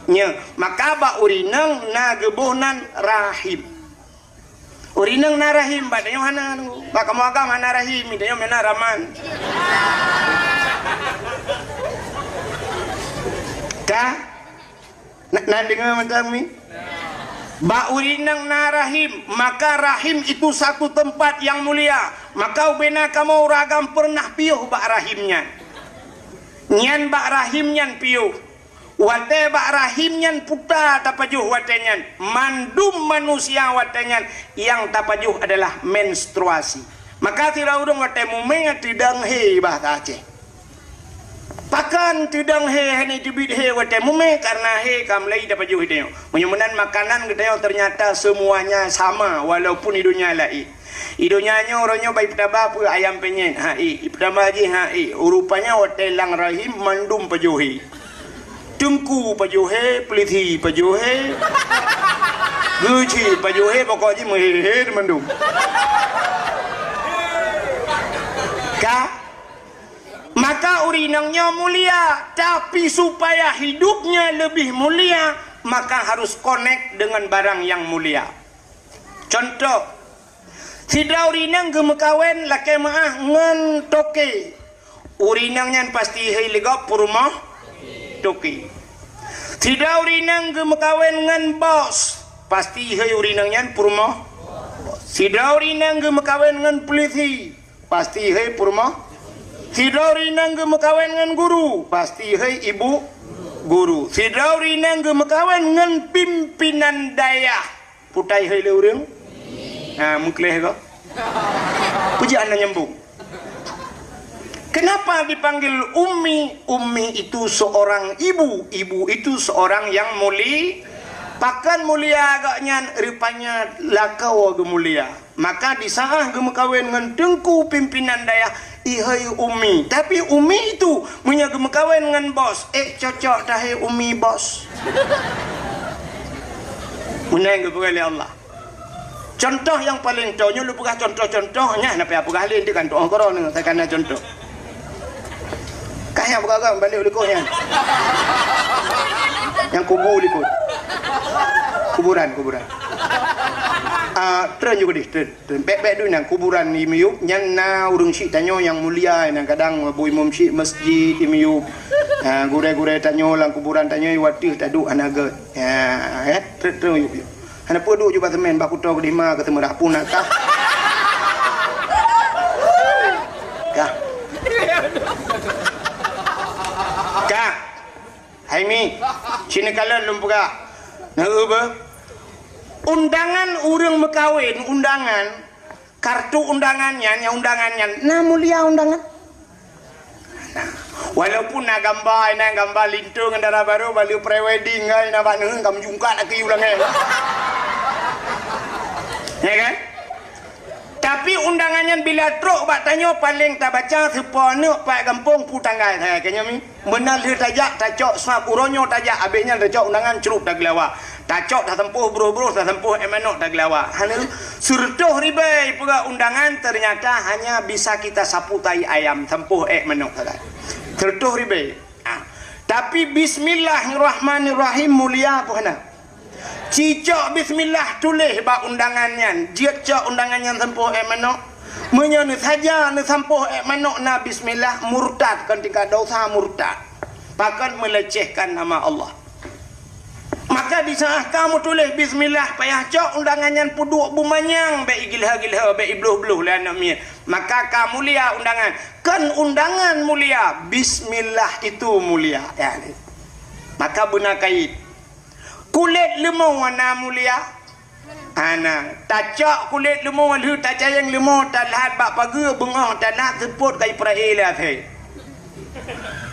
[SPEAKER 1] Nya, maka ba urinang na gebuhnan Rahim. Urinang na Rahim ba dayo hana ba kamu agam hana Rahim dayo mena Rahman. Ka? Na dengar macam ni? Ba urinang na Rahim, maka Rahim itu satu tempat yang mulia. Maka ubena kamu ragam pernah piuh ba Rahimnya. Nyan bak rahim nyan piu wate bak rahim nyan puta tapajuh watenyan mandum manusia watenyan yang tapajuh adalah menstruasi. Maka tidak udang wate mumeng tidang he bahasa Aceh. Pakan tidang he hani dibit he wate mumeng karena he kamlai tapajuh hideo. Menyumunan makanan gedeo ternyata semuanya sama walaupun hidupnya lai. Idonya orangnya baik pertama apa ayam penyen pertama aja rupanya hotel lang rahim mandum pajuhi tengku pajuhi peliti pajuhi guci pajuhi pokoknya mehehe mandum maka urinangnya mulia tapi supaya hidupnya lebih mulia maka harus connect dengan barang yang mulia. Contoh Sidra urinang gemekawen laki maah ngan toke. Urinangnya pasti hai legap purumah toke. Sidra urinang gemekawen ngan bos. Pasti hai urinangnya purumah. Sidra urinang gemekawen ngan polisi. Pasti hai purumah. Sidra urinang gemekawen ngan guru. Pasti hai ibu guru. Sidra urinang gemekawen ngan pimpinan daya. Putai hai le urang. Mengkelih kau pujian nyambung. Kenapa dipanggil Ummi? Ummi itu seorang ibu. Ibu itu seorang yang mulia. Pakan mulia agaknya rupanya lakau gemulia. Maka disahah gemekawin dengan tengku pimpinan daya ihai Ummi. Tapi Ummi itu punya gemekawin dengan bos. Cocok tahi Ummi bos. Menang kepada Allah. Contoh yang paling contohnya lu pegah contoh-contohnya napa apa galin di kantor orang saya kena contoh. Kaya pegah balik likonya. Yang kubur likut. Kuburan. Tren juga di tren. Bek dulu nang kuburan imiup yang na urung syik tanyo yang mulia nang kadang bu imam syik masjid imiup. Gure-gure tanyo lang kuburan tanyo watih taduk anaga. Tren yuk. Hana pudu juga temen baku tau di ma ketemu dak pun nak kah. Kah. Hai mi. Sini kalian lumpuga. Nah apa? Undangan urang mekawin, undangan kartu undangannya, nah mulia undangan. Nah, walaupun nak gambar lintung ndara baru bali pre-wedding ngai na baneng kam jungka nak ulang ya kan? Tapi undangannya bila truk bak tanya paling tak baca sepone pak kampung putanggai saya kayaknya mi menal dia tajak tacok swap uronyo tajak abisnya tajak undangan cerup dak lawa tacok dah tempuh bro dah tempuh emanok dak lawa hanya surtuh ribai pula undangan ternyata hanya bisa kita sapu tai ayam tempuh manok saja surtuh ribai tapi bismillahirrahmanirrahim mulia apa hana cicok bismillah tulis bak undangannya cicok undangannya tempuh manok menyanu saja ni sampuh manok na bismillah murtad ketika dosa murtad bahkan melecehkan nama Allah Maka di saat kamu tulis bismillah payah cok undangan puduk bumanyang baik gilha baik ibluh lah anak mia. Maka kamu mulia undangan. Kan undangan mulia, bismillah itu mulia. Ya. Maka benar kait. Kulit lemau warna mulia. Ana tacak kulit lemau lu tacak yang lemau tak lahat bak pagi bengah tak nak seput kai praila thai.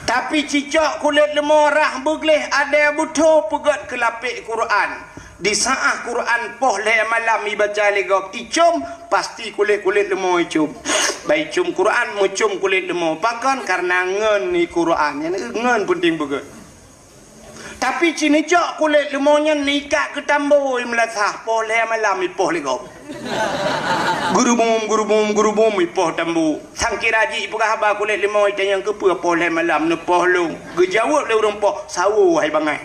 [SPEAKER 1] Tapi cicak kulit lemau rah begleh ada butuh pegat ke lapik Quran. Di saat Quran poh le malam ibaca legop icum pasti kulit-kulit lemau icum. Baik cum Quran mucum kulit lemau pakan karena ngen ni Quran. Yang ngen penting begat. Tapi cini cok kulit lemaunya nikah ke tambo melatah poh le malam poh legop. Guru bum poh tambu sang kiraji pegah ba kulit limau itu yang ke poh le malam ne poh lu gejawab le urang poh sawu hai bangai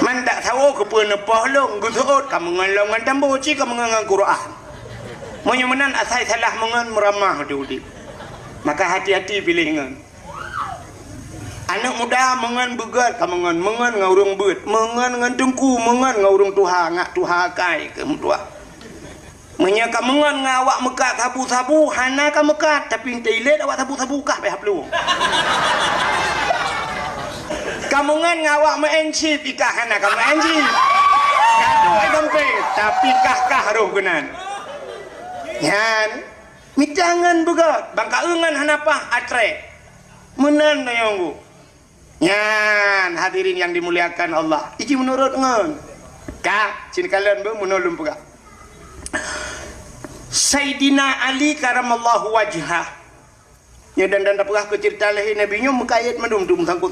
[SPEAKER 1] man tak sawu ke ne poh lu gutot kamu ngalong ngan tambu ci kamu ngan Quran monya menan asai salah mengan meramah tu. Maka hati-hati pilih ngan anak muda mengan begat kamu mengan ngaurung beut mengan ngan tengku mengan ngaurung tuha ngak tuha kai ke mutua menyaka mengan ngawak mekat sabu-sabu hana ka mekat tapi teilet awak sabu-sabu kah behap lu kamu ngan ngawak meencip ikah hana ka meencip ngadu ai gampe tapi kah roh genan yan mitangan begat bangka eungan hanapah atre menan nayonggu. Yan hadirin yang dimuliakan Allah. Iki menurut ngon. Ka, cini kalian be menolong pega. Sayyidina Ali karamallahu wajhah. Ya dan pegah ke cerita lahir Nabi nyo mengkait mandum tu sangkut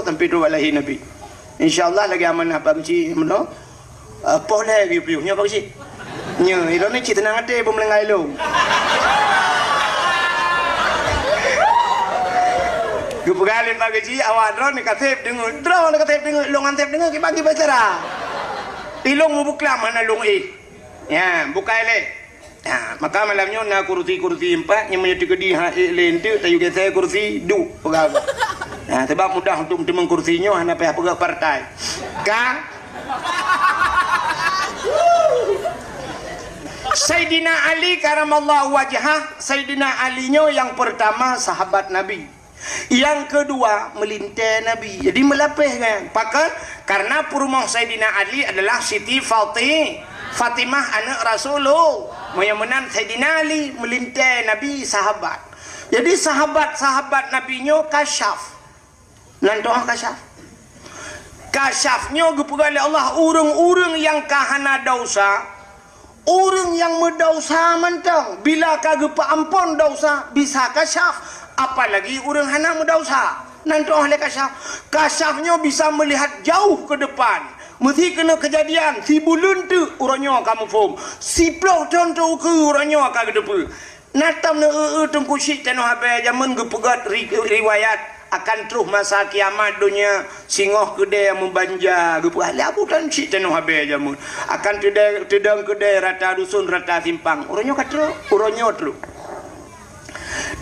[SPEAKER 1] sampai tu lahir Nabi. Insyaallah lagi amanah bang ci meno. Poh lagi piu nya bang ci. Nya ilone ci tenang ade pemelengai lu. Gupegalin bagaji awak drone ni katep dengar longan tep dengar kita bagi bicara tilong mu buklam mana long ya bukai le ya maka malamnya na kursi empat yang menjadi kedi ha lente tayu ke saya kursi du pegang nah sebab mudah untuk temeng kursinya hana payah pegang partai ka Sayyidina Ali karamallahu wajhah. Sayyidina Ali nyo yang pertama sahabat Nabi. Yang kedua melintai Nabi. Jadi melapih kan. Pakai karena perumah Sayyidina Ali adalah Siti Fatimah anak Rasulullah. Yang Sayyidina Ali melintai Nabi sahabat. Jadi sahabat-sahabat Nabi nyo kasyaf. Nantoh kasyaf. Kasyafnya gepegali Allah urang-urang yang kahana dosa. Orang yang mendausa mentang bila kagak ampun dosa bisa kasyaf. Apalagi orang hana mendausa nanti oleh kasyafnya bisa melihat jauh ke depan mesti kena kejadian si bulun tu orangnya kamu faham si plok contoh ke orangnya ke depan natam ne tengku syik tanu habe zaman gepegat riwayat akan terus masa kiamat dunia singoh kedai yang membanja gepegat aku tan syik tanu habe zaman akan tedang kedai rata dusun rata simpang orangnya kata orangnya terus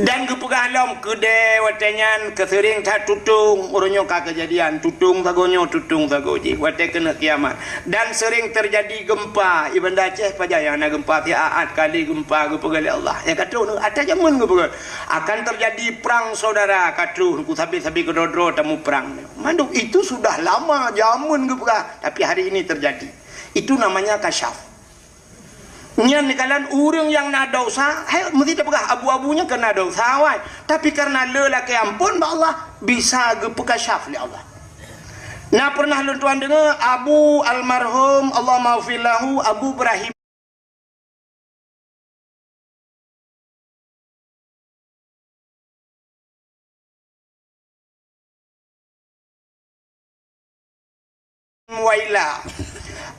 [SPEAKER 1] dan kepegah alam kedai watanyan kesering tak tutung orangnya kejadian tutung sagoji watai kena kiamat dan sering terjadi gempa Ibn Aceh pajayana gempa tiaat kali gempa kepegah Allah yang kata ada zaman kepegah akan terjadi perang saudara kata ku sabi-sabi kedodro tamu perang mandu itu sudah lama zaman kepegah tapi hari ini terjadi itu namanya kasyaf. Nyan kalian orang yang nak dosa, mesti terpegah abu-abunya kena dosa, wai. Tapi karena lelaki ampun, Allah bisa gepekasyaf oleh Allah. Nah pernah lu tuan dengar Abu almarhum Allah maafillahu Abu Ibrahim Waila.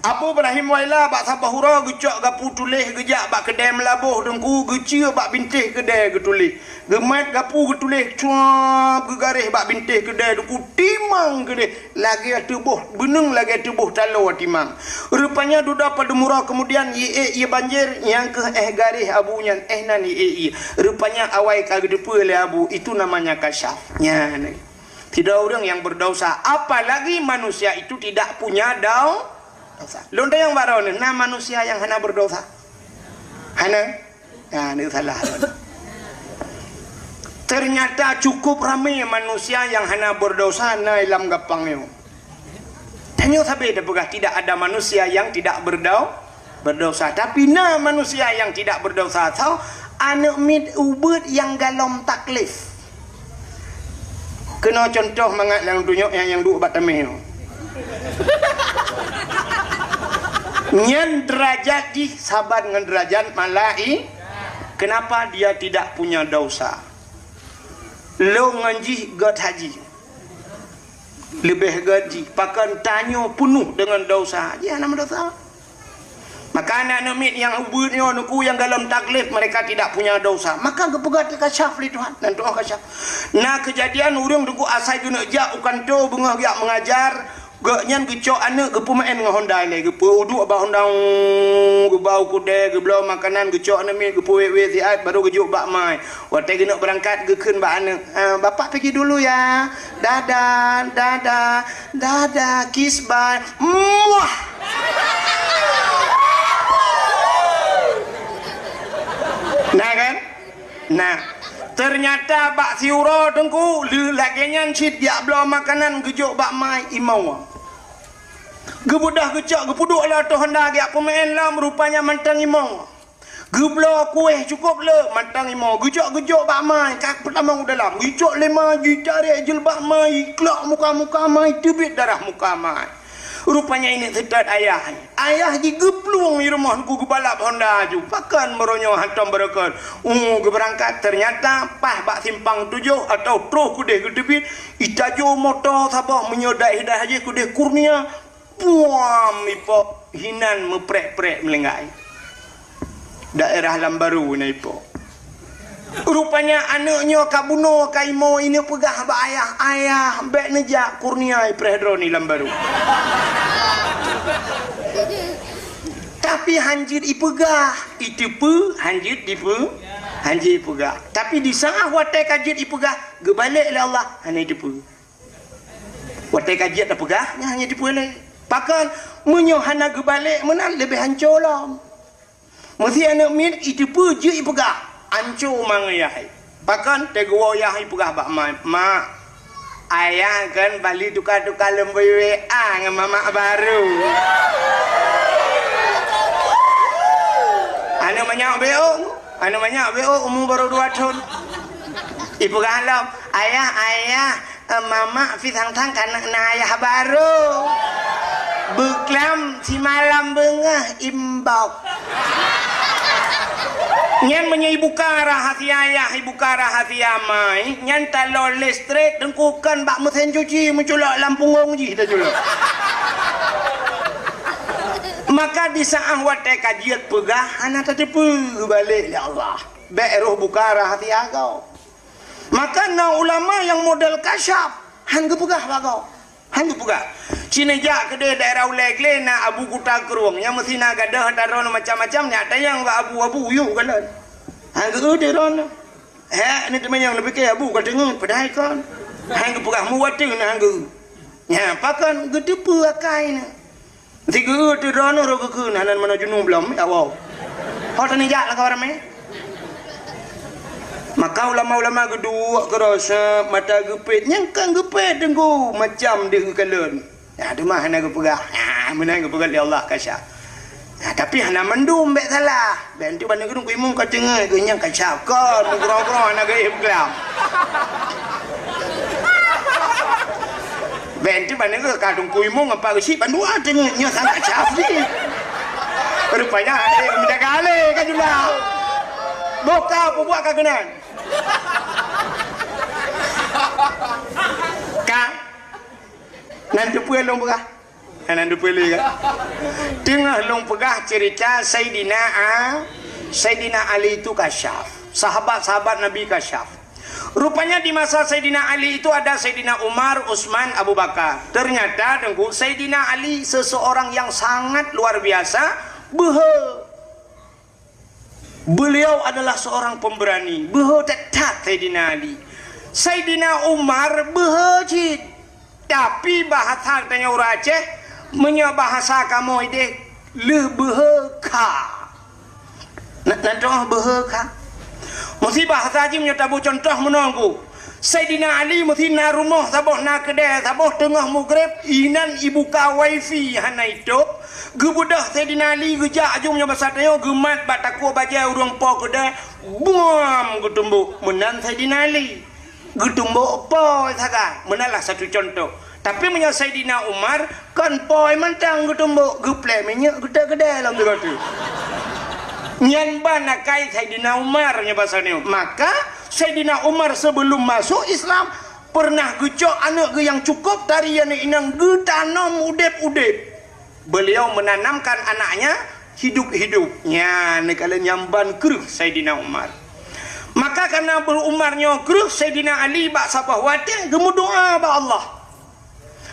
[SPEAKER 1] Abu Ibrahim Waila bak sabahura gecak gapu tulis gejak bak kedai melabuh dengku gecia bak bintih kedai getulis gemat gapu getulis cuap gegaris bak bintih kedai dengku timang kedai lagi tubuh benung lagi tubuh talo timang rupanya duda pada murah kemudian ye banjir yang ke garis abunya nan ye rupanya awai kagak depa le abu itu namanya kasyaf nya Tidak orang yang berdosa, apalagi manusia itu tidak punya dosa. Lonta yang baru ni, nah manusia yang hana berdosa. Hana? Ya, ini salah. Ternyata cukup ramai manusia yang hana berdosa na ilam gapangnya. Tanya sabi dapegah tidak ada manusia yang tidak berdosa. Tapi na manusia yang tidak berdosa tahu anak mid ubud yang galom taklif. Kena contoh mangat yang tunjuk yang duk bat temeh. Nyan derajat di sabar dengan derajat malai. Kenapa dia tidak punya dosa? Lo ngaji god haji. Lebih gaji. Pakan tanya penuh dengan dosa. Ya nama dosa. Maka anak namit yang ubudnya nuku yang dalam taklif mereka tidak punya dosa. Maka kepegat kasyaf li Tuhan dan doa kasyaf. Nah kejadian urang duku asai guna jak ukan to bengah jak mengajar. Gaknyan gecok anak gepu main dengan Honda ni gepu uduk ba Honda gebau kude geblau makanan gecok nami gepu we siat baru gejuk bak mai. Watai kena berangkat gekeun bak anak. Bapak pergi dulu ya. Dadah kiss bye. Muah. Nah kan? Nah, ternyata bak siuro tengku lagian cit dia belau makanan gejuk bak mai imau. Gebudah gecak gepuduk lah tu hendak dia pemain lah rupanya mantang imau. Geblau kuih cukup le mantang imau gejok bak mai kak pertama dalam gejok 5 juta tarik jel bak mai kelak muka mai tebit darah muka mai. Rupanya ini sedar ayah. Ayah digeplung di rumah ku gebalap Honda ju. Pakan meronyo hantam bereket. Berangkat ternyata pas bak simpang 7 atau terus kude gedebit. Itajo motor sabah menyodai hidah haji kude kurnia. Puam ipo hinan meprek-prek melenggai. Daerah Lambaru na ipo. Rupanya anaknya kabuno kaimo ini pegah ba ayah bek nejak kurnia prehedroni Lambaru. Tapi hanjir ipegah itu pu hanjir dipu hanjir ipegah. Tapi di saat watai kajit ipegah gebalik oleh Allah hanya itu pu. Watai kajit apegah hanya itu pu le. Pakan menyohana gebalik mana lebih hancur lah. Mesti anak min itu pu je ipegah. Hancur mangayah. Pakan teguwa yah ipegah bak mak. Ayah kan balik tukar-tukar lembu WA dengan mamak baru. Anak banyak BO umur baru 2 tahun. Ibu galau, ayah mama fitang-tang kan ayah baru. Beklam si malam bengah imbau. Nyan menyibuka rahasia ayah, ibuka rahasia mai. Nyan talol listrik dengkukan bak mesin cuci menculak lampung ji dah julak. Maka di saat watai kajian pegah anak tadi balik ya Allah. Baik roh buka rahasia kau. Maka na ulama yang model kasyaf hang pegah bagau. Hang pegah. Cina jak kedai daerah Ulegle na abu kuta keruang yang mesti na gadah taron macam-macam ni ada yang abu-abu yuk kalan. Hang de ron. Ni teman yang lebih ke abu ka dengar padai kan. Hang pegah muat na hang. Ya pakan gede pu akai na. Tiga tu ron ro ke nan mana junum belum ya wow. Hot ni jak lah kau ramai. Maka ulama-ulama kedua kerasa mata gepit nyangkang gepit dengku macam dia kalen. Ya tu mah hana gepegah. Menang gepegah ya Allah kasyaf. Tapi hana mendum bek salah. Ben tu banding gedung imum ka tengah ke nyang kasyaf kan mugro-gro hana gaib kelam. Ben tu banding ke kadung imum apa ke si bandua tengah nya sang kasyaf ni. Rupanya ada yang menjaga alih kan juga. Boka apa buat kagenan? Kak nanti puan long pegah nanti puan kan tengah long pegah cerita Sayyidina Ali itu kasyaf sahabat-sahabat Nabi kasyaf. Rupanya di masa Sayyidina Ali itu ada Sayyidina Umar, Utsman, Abu Bakar. Ternyata dengku Sayyidina Ali seseorang yang sangat luar biasa. Beliau adalah seorang pemberani. Beliau tetap Sayyidina Ali. Sayyidina Umar berhajit. Tapi bahasa tanya orang Aceh, punya bahasa kamu ini lebih ka. Nanti berhaka. Mesti bahasa Haji punya tabu contoh menunggu. Sayyidina Ali mesti na rumah sabah na kedai sabah tengah maghrib inan ibu ka wifi hana itu. Gebudah Sayyidina Ali gejak ajung punya bahasa tanya gemat bataku baca urang po kedai buam getumbuk menan Sayyidina Ali. Getumbuk po saga menalah satu contoh. Tapi punya Sayyidina Umar kan poi mentang getumbuk geplek minyak kedai dalam tu kata. Nyan bana kai Sayyidina Umar nya bahasa ni. Maka Sayyidina Umar sebelum masuk Islam pernah gecok anak ge yang cukup tarian inang ge tanam udep-udep. Beliau menanamkan anaknya hidup-hidupnya ni kala nyamban keruh Sayyidina Umar. Maka karena berumarnya keruh Sayyidina Ali bak sabah watin gemu doa ba Allah.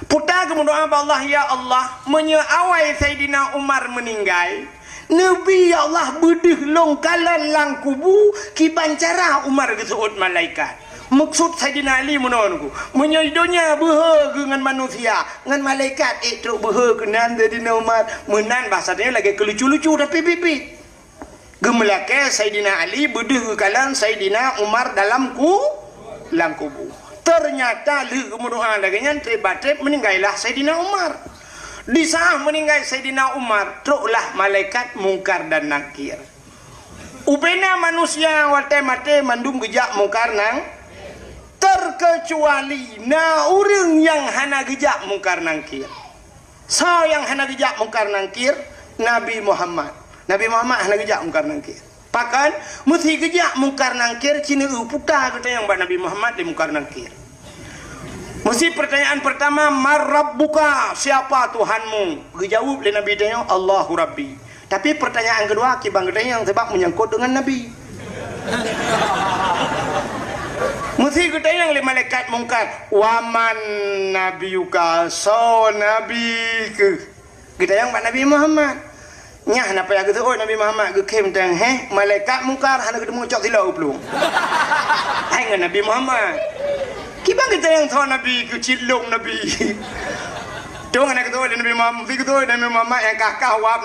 [SPEAKER 1] Putar gemu doa ba Allah, ya Allah menyeawai Sayyidina Umar meninggal. Nabi ya Allah bedih longkalan lang kubu kibancara Umar gesuut malaikat. Maksud Sayyidina Ali menonku menyoidonya behe dengan manusia dengan malaikat itu behe kenan Sayyidina Umar menan bahasanya lagi kelucu-lucu tapi pipi. Gemelake Sayyidina Ali bedih kalan Sayyidina Umar dalam lang kubu. Ternyata li gemudoa lagi nyantri batrep meninggallah Sayyidina Umar. Di saat meninggal Sayyidina Umar, teruklah malaikat mungkar dan nakir. Upena manusia wate mate mandum gejak mungkar nang terkecuali na urang yang hana gejak mungkar nangkir. So yang hana gejak mungkar nangkir Nabi Muhammad. Nabi Muhammad hana gejak mungkar nangkir. Pakan mesti gejak mungkar nangkir cina puta kata yang Nabi Muhammad di mungkar nangkir. Mesti pertanyaan pertama, marrabbuka, siapa Tuhanmu? Dijawab oleh Nabi tanya, Allahu Rabbi. Tapi pertanyaan kedua, kibang ketanya yang sebab menyangkut dengan Nabi. Mesti ketanya oleh malaikat mungkar, waman nabiyuka, so nabi ke? Ketanya Pak Nabi Muhammad. Nyah napa yang kata, oh Nabi Muhammad ke kem tang, malaikat mungkar, hana ketemu cok silau belum? Hai Nabi Muhammad. Kibang kita yang tahu Nabi kecilung Nabi. Tuhan nak kata Nabi Muhammad, kata Nabi Muhammad yang kakak wap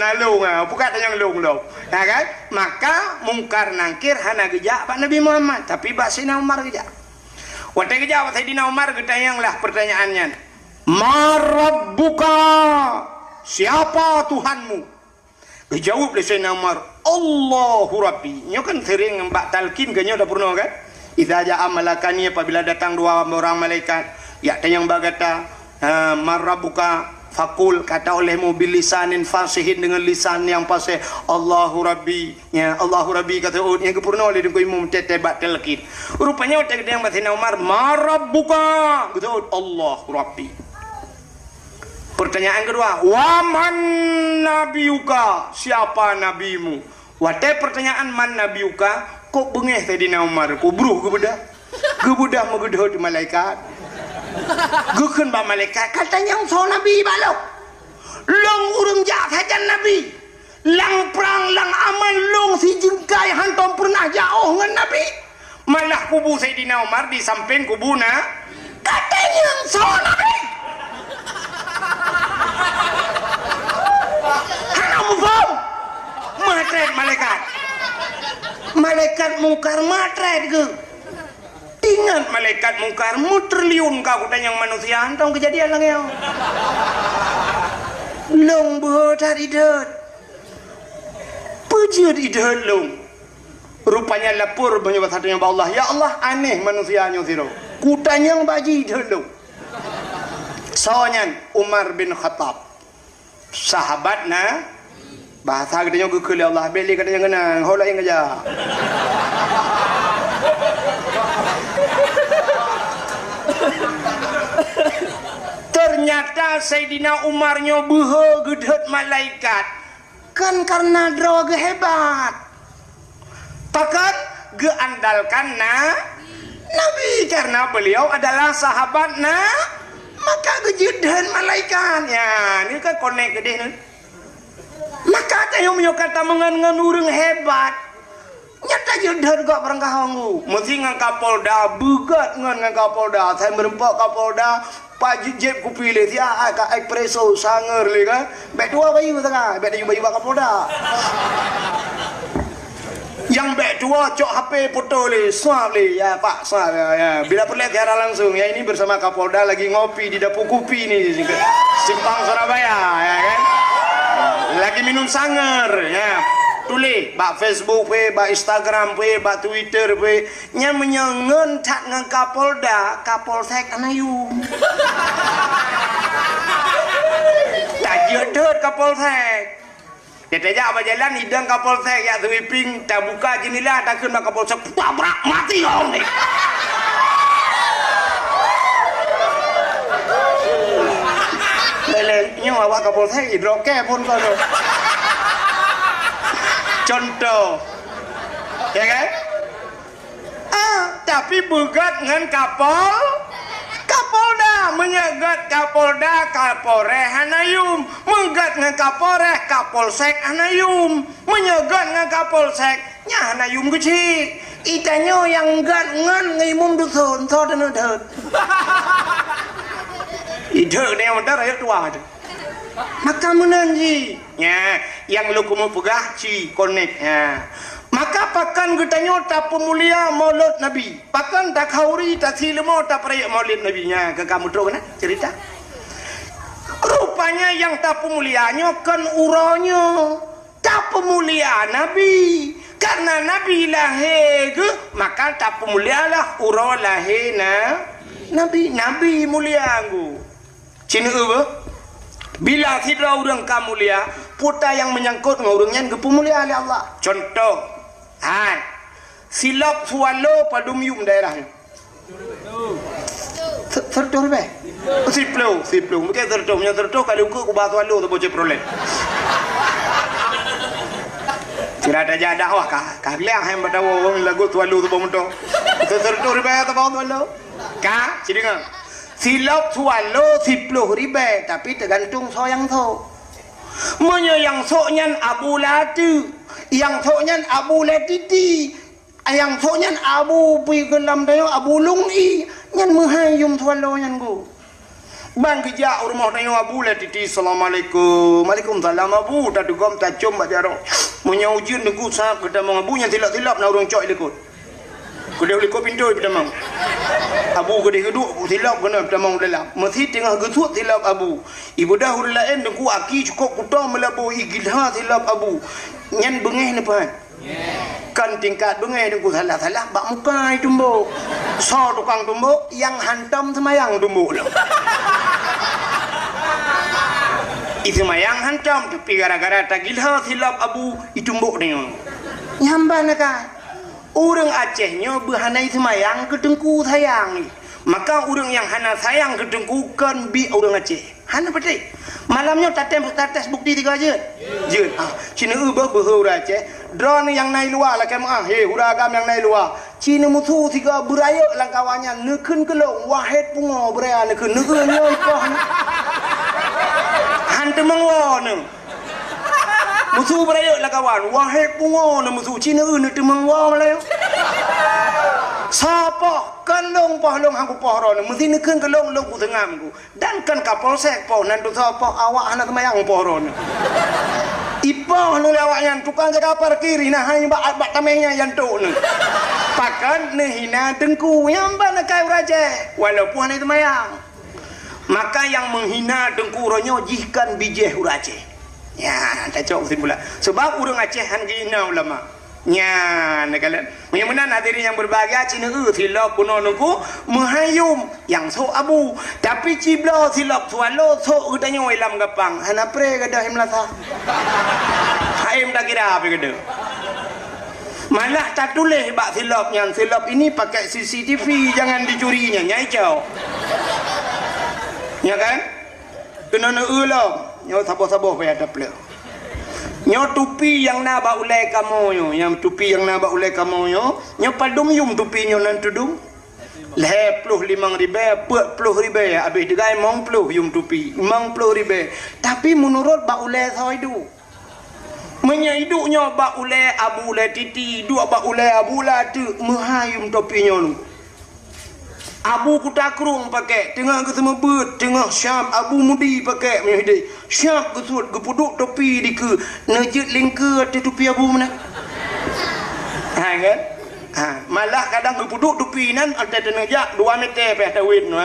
[SPEAKER 1] nalung bukan yang lung lo. Ya kan? Maka mungkar nangkir hana gejak Pak Nabi Muhammad, tapi Pak Sayyidina Umar gejak. Waktu gejak Pak Sayyidina Umar ketayanglah pertanyaannya. Marabbuka, siapa Tuhanmu? Dijawab oleh Sayyidina Umar, Allahu Rabbi. Nyo kan sering mbak talkin kan nyo dah pernah kan? Idza ja'a malakani, apabila datang dua orang malaikat ya tanyang bagata marabbuka fakul, kata olehmu bil lisanin fasihin, dengan lisan yang fasih, Allahu Rabbi. Ya Allahu Rabbi kata yang kepurna oleh dengku imam tetebat telkin. Rupanya waktu yang Sayyidina Umar marabbuka kata Allahu Rabbi. Pertanyaan kedua, waman nabiyuka, siapa nabimu? Waktu pertanyaan man nabiyuka kok bengeh Sayyidina Umar, kok bruh gebudah megedhot malaikat. Gekeun ba malaikat katanya so nabi balok. Long urang jak hajan nabi. Lang perang lang aman long si jengkai hantom pernah jauh ngan nabi. Malah kubu Sayyidina Umar di samping kubuna katanya so nabi. Hana mufam. Matret malaikat. Malaikat mungkar matret ke? Ingat malaikat mungkar mutriliun kau yang manusia antong kejadian lang yang. Long botar idet. Pujud idet long. Rupanya lapor menyebut hatinya Allah. Ya Allah aneh manusianya siro. Kutanyang baji idet long. Soalnya Umar bin Khattab. Sahabatna bahasa katanya gukul ya Allah beli katanya kena hola yang aja. Ternyata Sayyidina Umarnya buho gedhot malaikat kan karena droga hebat. Pakat geandalkan Nabi karena beliau adalah sahabatna maka gejedhan malaikat. Ya, ini kan konek gede nih. Maka tayong kata mengan urang hebat. Nyata je dah dekat perangkahang tu. Mesti dengan Kapolda, begat dengan Kapolda. Saya merempak Kapolda, Pak Jeb ku pilih dia kat espresso sanger le kan. Bek dua bayu tengah, bek dia bayu Kapolda. Yang bek dua cok HP foto le, swap le. Ya Pak, swap ya. Bila perlu tiara langsung. Ya ini bersama Kapolda lagi ngopi di dapur kopi ni Simpang Surabaya ya kan. Lagi minum sanger ya. Tulis bak Facebook we, bak Instagram we, bak Twitter we, nya menyengen tak dengan Kapolda, Kapolsek Anayu. Tak jodoh Kapolsek. Dia tanya apa jalan hidang Kapolsek ya sweeping, tak buka jendela, tak kena Kapolsek, tabrak mati kau ni. Lelenya awak Kapolsek hidroke pun kau tu. Contoh ya kan tapi begat dengan Kapolda menyegat Kapolda Kapolres Hanayum menyegat dengan Kapolres Kapolsek Hanayum menyegat dengan Kapolsek nya Hanayum kecil itanya yang gat ngan ngimum dusun so dan dah ide ni yang dah raya tua tu maka menanji ya yang lu kumu pegah ci connect ya maka pakan getanyo tak pemulia maulid nabi pakan tak khauri tak silmo tak peraya maulid nabinya ke kamu tahu kan cerita rupanya yang tak pemulianya kan uronya tak pemulia nabi karena nabi lahir ke maka tak pemulialah uro lahir nabi mulia anggu cina apa bila tidak orang kamulia, puta yang menyangkut dengan orangnya kepemulia oleh Allah. Contoh, silap swallow padum yum daerahnya. Tertuh be? Siplo. Mungkin tertuh kalau aku bahas swallow tu boleh problem. Tidak ada jadah wah kah liang yang bertahu lagu swallow tu pemuda. Tertuh be atau bahas swallow? Kah? Jadi kan? Silap swallow 10 ribu tapi tergantung so yang so. Monya yang so nyan Abu Latu, yang so nyan Abu Latiti, yang so nyan Abu pi gelam dayo Abu Lungi, nyan menghayum swallow nyan go. Bang kerja rumah dayo Abu Latiti, assalamualaikum, waalaikumsalam Abu, tak dugam tak cum bajaro. Monya ujian nunggu sah kita mau Abu yang tilap-tilap na orang cok lekut. Kuda lekut pintu pertama. Abu gede kedua tilap kena pertama dalam. Mesti tengah gesut tilap Abu. Ibu dah lain dengku aki cukup kutang melabu igilha tilap Abu. Nyan bengeh ni pan. Kan tingkat bengeh dengku salah bak muka tumbuk. So tukang tumbuk yang hantam semayang tumbuk lah. Itu mayang hantam tapi gara-gara tagilha tilap Abu itumbuk ni. Nyamban kan. Orang Acehnya berhanai semayang ke dengku sayang ni. Maka orang yang hana sayang ke dengku kan bi orang Aceh. Hana betul. Malamnya tates bukti 3 je. Je. Cina ubah orang Aceh. Drone yang naik luar lah kamu huragam yang naik luar. Cina musuh 3 beraya langkawannya nekun kelong wahid pungo beraya nekun nyo ipah. Han temangwa ne. Musuh beraya lah kawan, wahai pungo na musuh Cina ni temang wang lah. Sapa kalong pahlong aku pohron, mesti nekan kalong long ku tengam ku. Dan kan Kapolsek po nandu sapa awak anak mayang pohron. Ipah nu awak yang tukang jaga parkir nah hanya bak tamehnya yang tu ni. Pakan hina tengku yang bana kai raja walaupun itu mayang. Maka yang menghina tengkuronyo jihkan bijeh urace. Ya, tak cok simpulan. Sebab orang Aceh hina ulama. Nya, nekalan. Mudah-mudahan hadirin yang berbahagia Cina silap kuno nuku menghayum yang so Abu. Tapi cibla silap swallow so udanya ilam gapang. Hana pre gadah himlasa. Haim dah kira apa gadah. Malah tak tulis bak silap yang silap ini pakai CCTV jangan dicurinya. Nyai cau. Ya kan? Kena ulam. Nyo sabo-sabo payah dapat. Nyo tupi yang na ba ulai kamu yo, yang tupi yang na ba ulai kamu yo, nyo padum yum tupi nyo nan tudung. Leh 55 ribu, 40 ribu ya, habis degai 50 yum tupi, 50 ribu. Tapi menurut ba ulai saya itu, Menyahiduknya bak ulai abu ulai titi, dua bak ulai abu ulai tu menghayum topinya lu. Abu ku takrung pakai, tengah ke semua bet, tengah syam abu mudi pakai menyahidai. Syam kesut, kepuduk topi di ke, nejit lingkar di topi abu mana. Ha kan? Ha, malah kadang kepuduk topi nan ada tenejak 2 meter pe tawin no.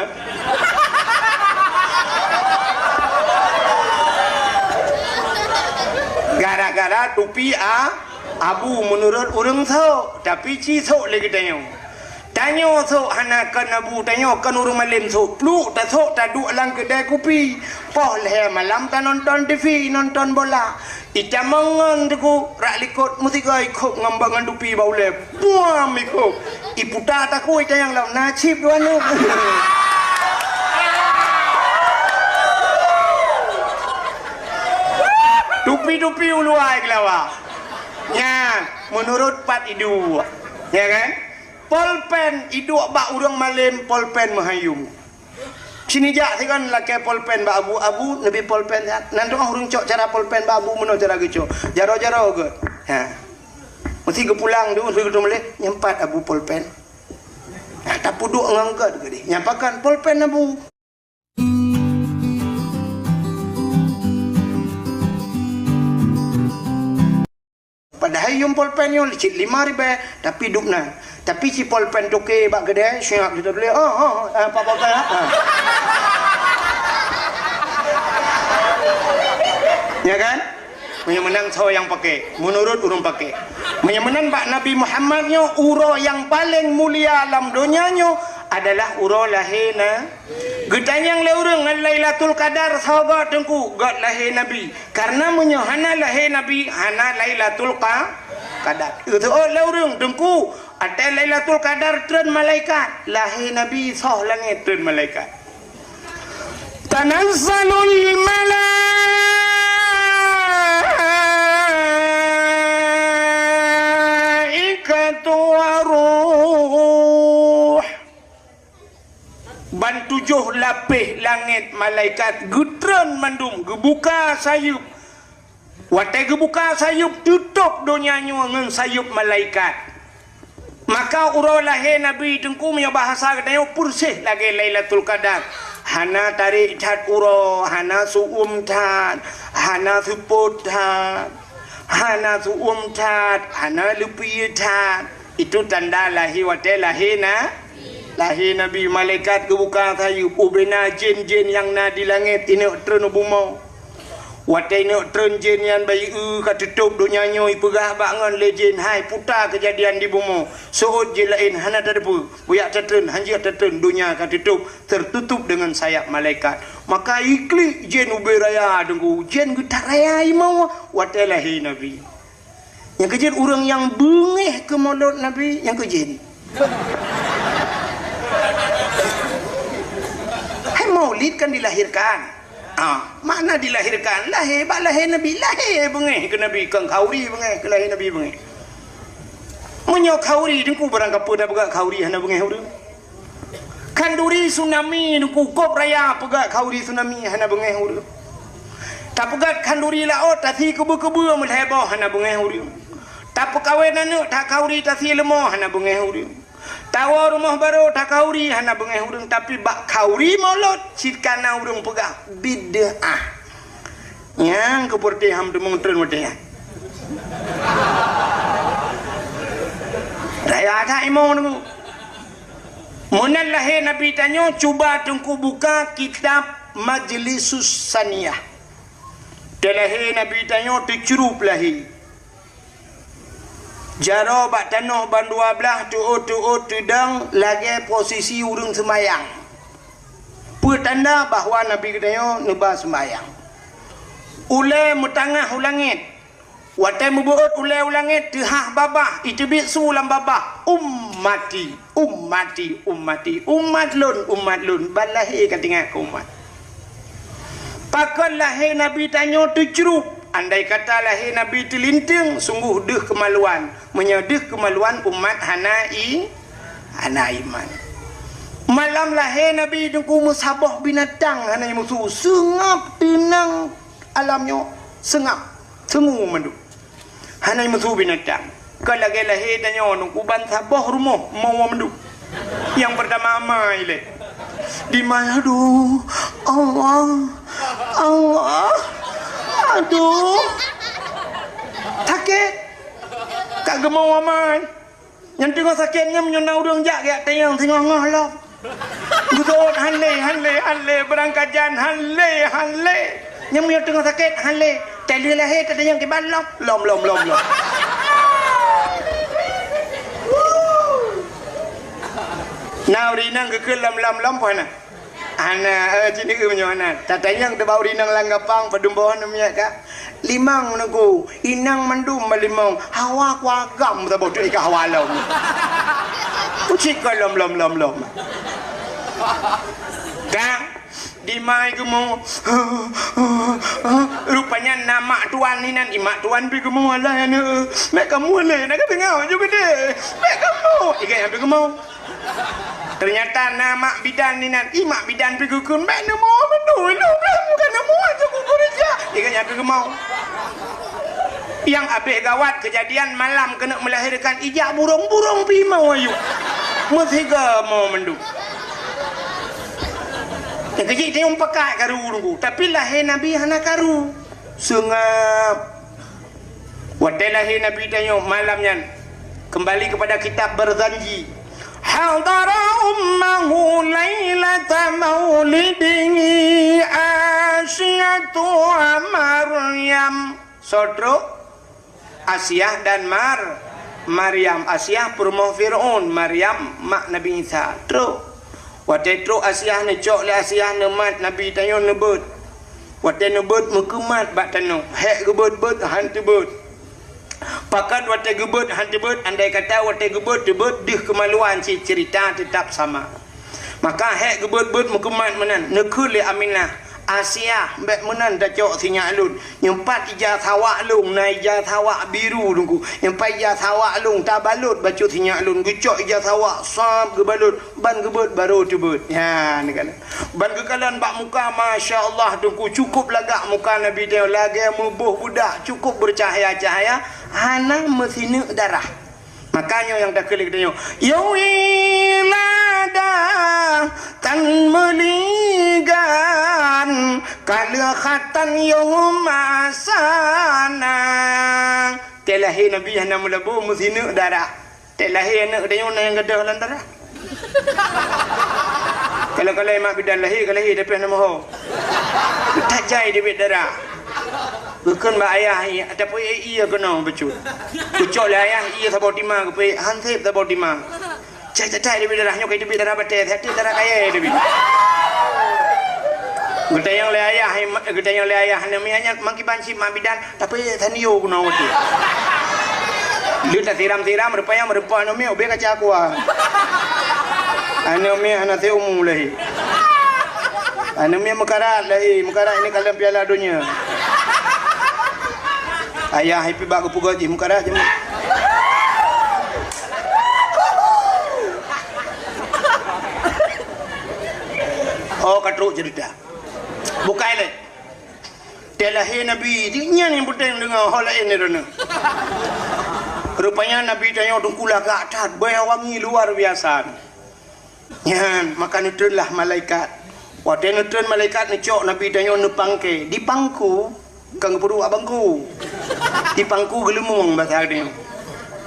[SPEAKER 1] Gara-gara topi abu menurut orang tahu, tapi ci sok lagi tanya sok hana kan abu tanya kan orang malam sok pluk tak sok tak duk lang kedai kopi poh leh malam tak nonton TV nonton bola ita mangan deku rak likut musika ikut ngambangan topi bau le buam ikut iputa tak ku ita yang lau nasib dua nu. Tupi-tupi uluai kelawa. Ya, menurut Pat Idu. Ya kan? Polpen Idu bak urang malam polpen mahayum. Sini jak kan laki polpen bak abu-abu lebih polpen nanti orang cok cara polpen bak abu meno cara geco. Jaro-jaro ke. Ha. Mesti ke pulang tu mesti ketemu leh nyempat abu polpen. Ha, tak puduk ngangkat ke dia. Nyampakan polpen abu. Padahal yung polpen yung licit 5,000 tapi duk na. Tapi si polpen toke bak gede siap kita beli. Apa polpen? Ya kan? Menang so yang pakai. Menurut urang pakai. Menang bak Nabi Muhammadnya uro yang paling mulia alam dunianya adalah uro lahirna. Getanyang leurang Lailatul Qadar sahabat tengku gat lahir Nabi. Karena hana lahir Nabi hana Lailatul Qadar. Itu leurang tengku ada Lailatul Qadar tren malaikat. Lahir Nabi sah langit tren malaikat. Tanazzalul malaikatu waruh. Ban 7 lapis langit malaikat getran mandum gebuka sayup. Watai gebuka sayup tutup dunianya dengan sayup malaikat. Maka urau lahir Nabi tengku punya bahasa katanya pursih lagi Lailatul Qadar. Hana tarik cat urau, hana suum cat, hana suput cat, hana suum cat, hana lupi cat. Itu tanda lahir watai lahir lahir Nabi malaikat kebuka sayup ubena jin-jin yang na di langit ini tren buma watai ini tren jin yang bayi katutup dunianya ipegah bangan legend hai putar kejadian di buma sohut je lain hana terdepu buyak tertren hanjir tertren dunia katutup tertutup dengan sayap malaikat maka iklik jin uberaya dengku jin getar raya imau watai lahir Nabi yang kejin orang yang bengih ke mulut Nabi yang kejin Maulid kan dilahirkan. Mana dilahirkan? Lahir Nabi, lahir bengih ke Nabi, kang khauri bengih ke lahir Nabi bengih. Munyo khauri dengku barang kapo dah pegak khauri hana bengih urang. Kanduri tsunami dengku kop raya pegak khauri tsunami hana bengih urang. Tak pegat kanduri laut tasi kebu-kebu melheboh hana bengih urang. Tak pekawin anak tak khauri tasi lemah hana bengih urang. Tawa rumah baru tak kauri hana bengih urang tapi bak kauri molot cikana urang pegah bid'ah. Yang keperti ham demong tren wadaya. Raya ada imam nunggu. Munan lahir Nabi tanya cuba tengku buka kitab Majlisus Saniyah. Lahir Nabi tanya dicurup lahir. Jaro bak tanah ban 12 tuut tudang lagi posisi urang semayang. Pertanda bahawa Nabi katanya neba semayang. Ulai metangah ulangit. Watai membuat ulai ulangit tehah babah itu bisu lam babah ummati umat lun balahi katinga ke umat. Pakal lahir Nabi tanya tercerup. Andai kata lahir Nabi terlinting sungguh deh kemaluan menyedih kemaluan umat hana iman. Malam lahir Nabi dengku musabah binatang hana musuh sengap tenang alamnya sengap sengu mandu Hanai musuh binatang. Kalau lahir tanya orang kuban sabah rumah mau mendu. Yang pertama amai le. Di mana aduh Allah aduh sakit kak gemau amai yang tengah sakitnya menyonau dong jak ya tengah ngah lah betul hanle berangkat jan hanle yang punya tengah sakit hanle tadi lahir tadi yang kiban lom now rinang ke lam pana ana cini ke menyona tatayang te bau rinang langgapang padumbohan namanya kak limang naku inang mandum malimang hawa kuagam ta bodoh ika hawa lom ucik ke lom kak di mai ke mau rupanya nama tuan ni nan imak tuan pi ke mau lah ya mek kamu le nak tengau juga deh mek kamu ikan yang pi ke mau ternyata nama bidan ni nan imak bidan pergi kun mek namo mendu bukan namo aja kukur aja ikan yang pergi mau yang habis gawat kejadian malam kena melahirkan ijak burung pi mau ayu mesti mau mendu yang kecil dia pakai karu nunggu tapi lahir nabi hana karu sengap wadai lahir nabi tanya malamnya kembali kepada kitab berjanji hadara ummahu lailata maulidihi Asyatu Maryam Sodro Asyah dan Maryam Asyah perumah Fir'aun Maryam mak Nabi Isa Tro Watai tro Asyah ne cok le Asyah ne mat Nabi tanya nebut Watai nebut mukumat bak tanu hek gebut hantu but pakat watai gebut hantu but andai kata watai gebut dih kemaluan si cerita tetap sama maka hek gebut mukumat menan nekul le Aminah Asia mbak menan dah cok sinya alun nyempat ija thawak lung nai ija thawak biru dungku nyempat ija thawak lung tabalut baca sinya alun gecok ija thawak sab gebalut ban gebut baru tebut ya ni kan ban gekalan bak muka masya-Allah dungku cukup lagak muka Nabi dia lagi mubuh budak cukup bercahaya-cahaya hana mesine darah makanya yang dah kelik dia yawilada tan meligan kalahatan yawmasana telahi Nabi hana mulabu mesine darah telahi anak dia yang gadah lan darah kalau mak bidan lahir tapi nama ho tak jai dia darah bukan mbak ayah tapi iya kena becut kucok lah ayah iya sabau timah ke hansip sabau timah cai dia darahnya kayak dia darah batet hati darah kaya dia kita yang le ayah namanya mangki banci mak bidan tapi tanio kena waktu dia tak tiram rupanya merupa namanya obeng kaca aku namanya anak saya umum lagi namanya mekarat ini kalau piala dunia ayah happy bak ku gaji mukara je oh katruk cerita bukai le telahi Nabi dinya ni budeng dengan hal lain ni rona rupanya Nabi tanya dungkulah ke atas bau wangi luar biasa ya maka nutrenlah malaikat waktu nutren malaikat ni cok Nabi tanya nepangke di pangku kang perlu abangku di pangku gelemung bahasa dia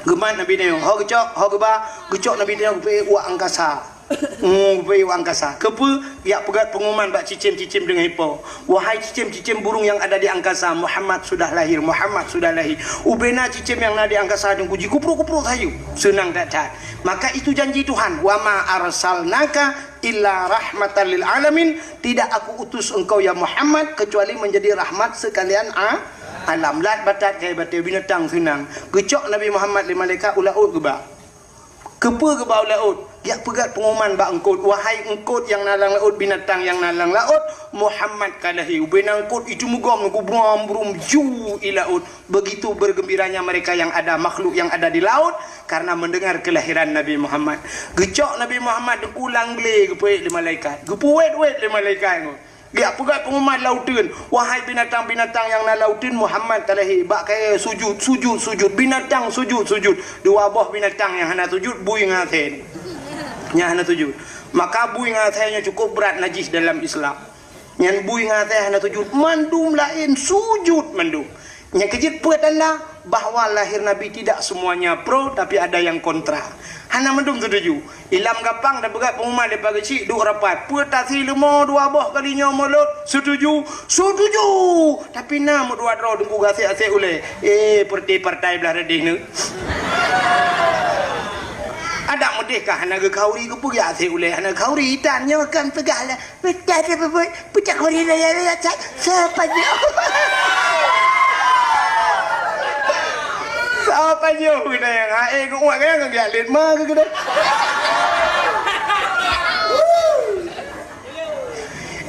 [SPEAKER 1] geman Nabi dia ho gecok Nabi dia pe uak angkasa pe uak angkasa kepe ya pegat pengumuman bak cicim dengan hipo wahai cicim burung yang ada di angkasa Muhammad sudah lahir ubena cicim yang ada di angkasa jeung puji kupru sayu senang tak maka itu janji Tuhan wa ma arsalnaka illa rahmatan lil alamin tidak aku utus engkau ya Muhammad kecuali menjadi rahmat sekalian alam lat batat kai batai binatang senang gecok Nabi Muhammad li malaikat ulaut geba kepe geba ulaut dia pegat pengumuman bak engkut wahai engkut yang nalang laut binatang yang nalang laut Muhammad kalahi ubena engkut itu mugam ku brum ju ilaut begitu bergembiranya mereka yang ada makhluk yang ada di laut karena mendengar kelahiran Nabi Muhammad gecok Nabi Muhammad ulang gle gepuet li malaikat gepuet li malaikat Dia pegat pengumuman lautin. Wahai binatang-binatang yang na lautin, Muhammad talahi bak kaya sujud. Binatang sujud. Dua buah binatang yang hana sujud bui ngathen. Yang hana sujud. Maka bui ngathennya cukup berat najis dalam Islam. Yang bui ngathen hana sujud mandum lain sujud mandum. Yang kejit petanda bahawa lahir Nabi tidak semuanya pro, tapi ada yang kontra. Hana mendum setuju. Ilam gapang dah berat pengumuman daripada kecil duk rapat. Petasi lemo dua boh kalinya mulut setuju. Tapi nama dua draw tunggu gasik-gasik oleh. Partai belah redih ni. Ada merdeka hana ke kauri ke pergi asik oleh hana kauri tanya kan pegahlah. Pecah kauri dah sepatnya. Apa jauh kita yang hae ku uak kan gak lihat mah ke kita.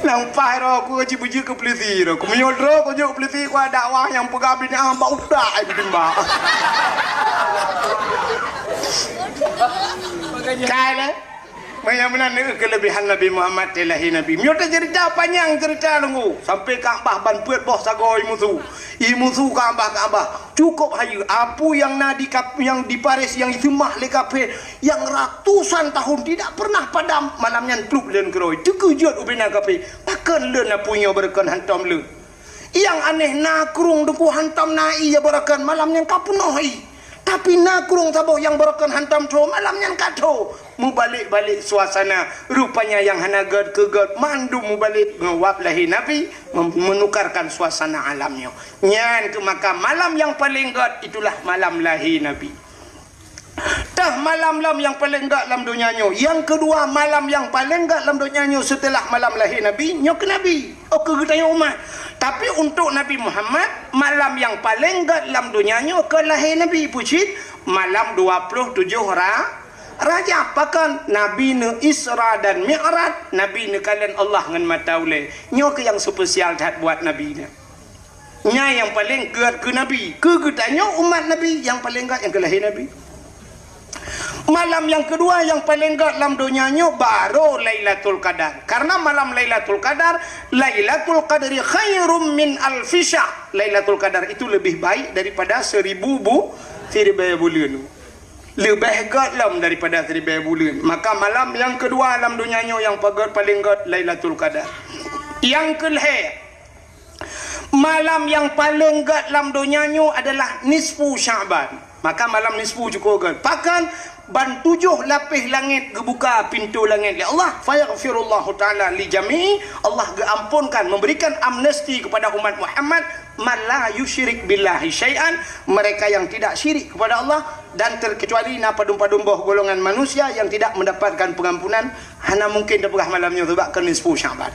[SPEAKER 1] Nampak ro aku ngaji buji ke polisi ro. Ku menyodro ku juk polisi ku ada dakwah yang pegang bini hamba udah ditimbak. Kala Bagaimana kelebihan Nabi Muhammad telahi Nabi. Miota cerita panjang cerita nunggu sampai Kaabah ban puat boh sagoi musuh. Musuh Kaabah. Cukup hayu apu yang nadi yang di Paris yang itu mah lekape yang ratusan tahun tidak pernah padam malamnya pluk len keroi. Tekejut ubina kape. Pakan len punya berkan hantam len. Yang aneh nakrung duku hantam nai ya berakan malamnya kapunoi. Tapi nakrung taboh yang berakan hantam tro malamnya kato. Mubalik-balik suasana rupanya yang hanagat kegat mandu mubalik ngawap lahi Nabi menukarkan suasana alamnya. Nyan ke maka malam yang paling gat itulah malam lahi Nabi. Tah malam yang paling gat dalam dunianya. Yang kedua malam yang paling gat dalam dunianya setelah malam lahi Nabi nyok Nabi. Oke kita umat. Tapi untuk Nabi Muhammad malam yang paling gat dalam dunianya ke lahi Nabi pucit malam 27 Raja pakan Nabi ne Isra dan Mi'raj. Nabi ne kalian Allah ngan mata ule. Nyo ke yang spesial tat buat Nabi ne. Nya yang paling geat ke Nabi. Ke getanyo umat Nabi yang paling geat yang kelahir Nabi. Malam yang kedua yang paling geat dalam dunianya baru Lailatul Qadar. Karena malam Lailatul Qadar, Lailatul Qadri khairum min alfi syahr. Lailatul Qadar itu lebih baik daripada 1000 bulan. Lebih gat lam daripada 1000 bulan. Maka malam yang kedua dalam dunianya yang paling gat Lailatul Qadar. Yang kelih malam yang paling gat dalam dunianya adalah nisfu Sya'ban. Maka malam nisfu cukup gat. Pakan ban 7 lapis langit gebuka pintu langit ya Allah fayaghfirullahu taala li jami'. Allah ampunkan memberikan amnesti kepada umat Muhammad man la yusyrik billahi syai'an, mereka yang tidak syirik kepada Allah dan terkecuali padum-padum boh golongan manusia yang tidak mendapatkan pengampunan hana mungkin dapegah malamnya sebab ke nisfu Sya'ban.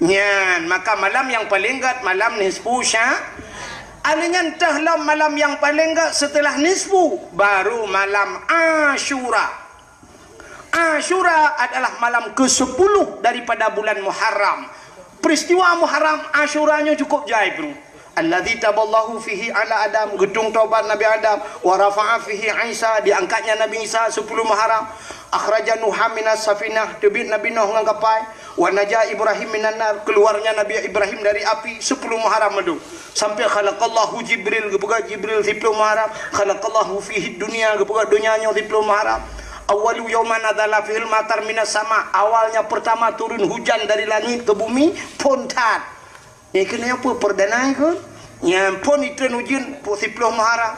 [SPEAKER 1] Nyan maka malam yang paling gat malam nisfu Sya'ban. Alanya entahlah malam yang paling gat setelah nisfu baru malam Asyura. Asyura adalah malam ke-10 daripada bulan Muharram. Peristiwa Muharram Asyuranya cukup jai bro. Alladzi taballahu fihi ala Adam, gedung taubat Nabi Adam, wa rafa'a fihi Isa, diangkatnya Nabi Isa 10 Muharram. Akhraja Nuha minas safinah, tebit Nabi Nuh dengan kapal, wa naja Ibrahim minan nar, keluarnya Nabi Ibrahim dari api 10 Muharram madu. Sampai khalaqallahu Jibril, gebuka Jibril 10 Muharram, khalaqallahu fihi dunia, gebuka dunianya 10 Muharram. Awalu yawman adalah fil matar minas sama, awalnya pertama turun hujan dari langit ke bumi pontat. Ya kena apa perdana ke? Yang pon itu hujan 10 Muharram.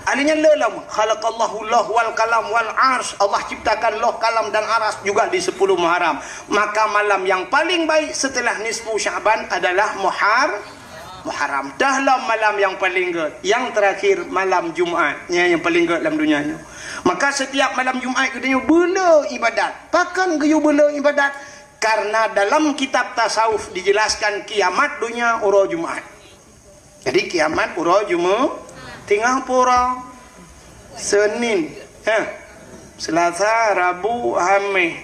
[SPEAKER 1] Alinya lelam khalaqallahu lahu wal kalam wal ars, Allah ciptakan loh kalam dan aras juga di 10 Muharram. Maka malam yang paling baik setelah nisfu Sya'ban adalah Muharram. Dahlah malam yang paling gat. Yang terakhir malam Jumaat yang paling gat dalam dunia ni. Maka setiap malam Jumaat katanya bela ibadat. Pakan geyu bela ibadat karena dalam kitab tasawuf dijelaskan kiamat dunia uro Jumaat. Jadi kiamat uro Jumaat tinggal pura Senin, Selasa, Rabu, Khamis.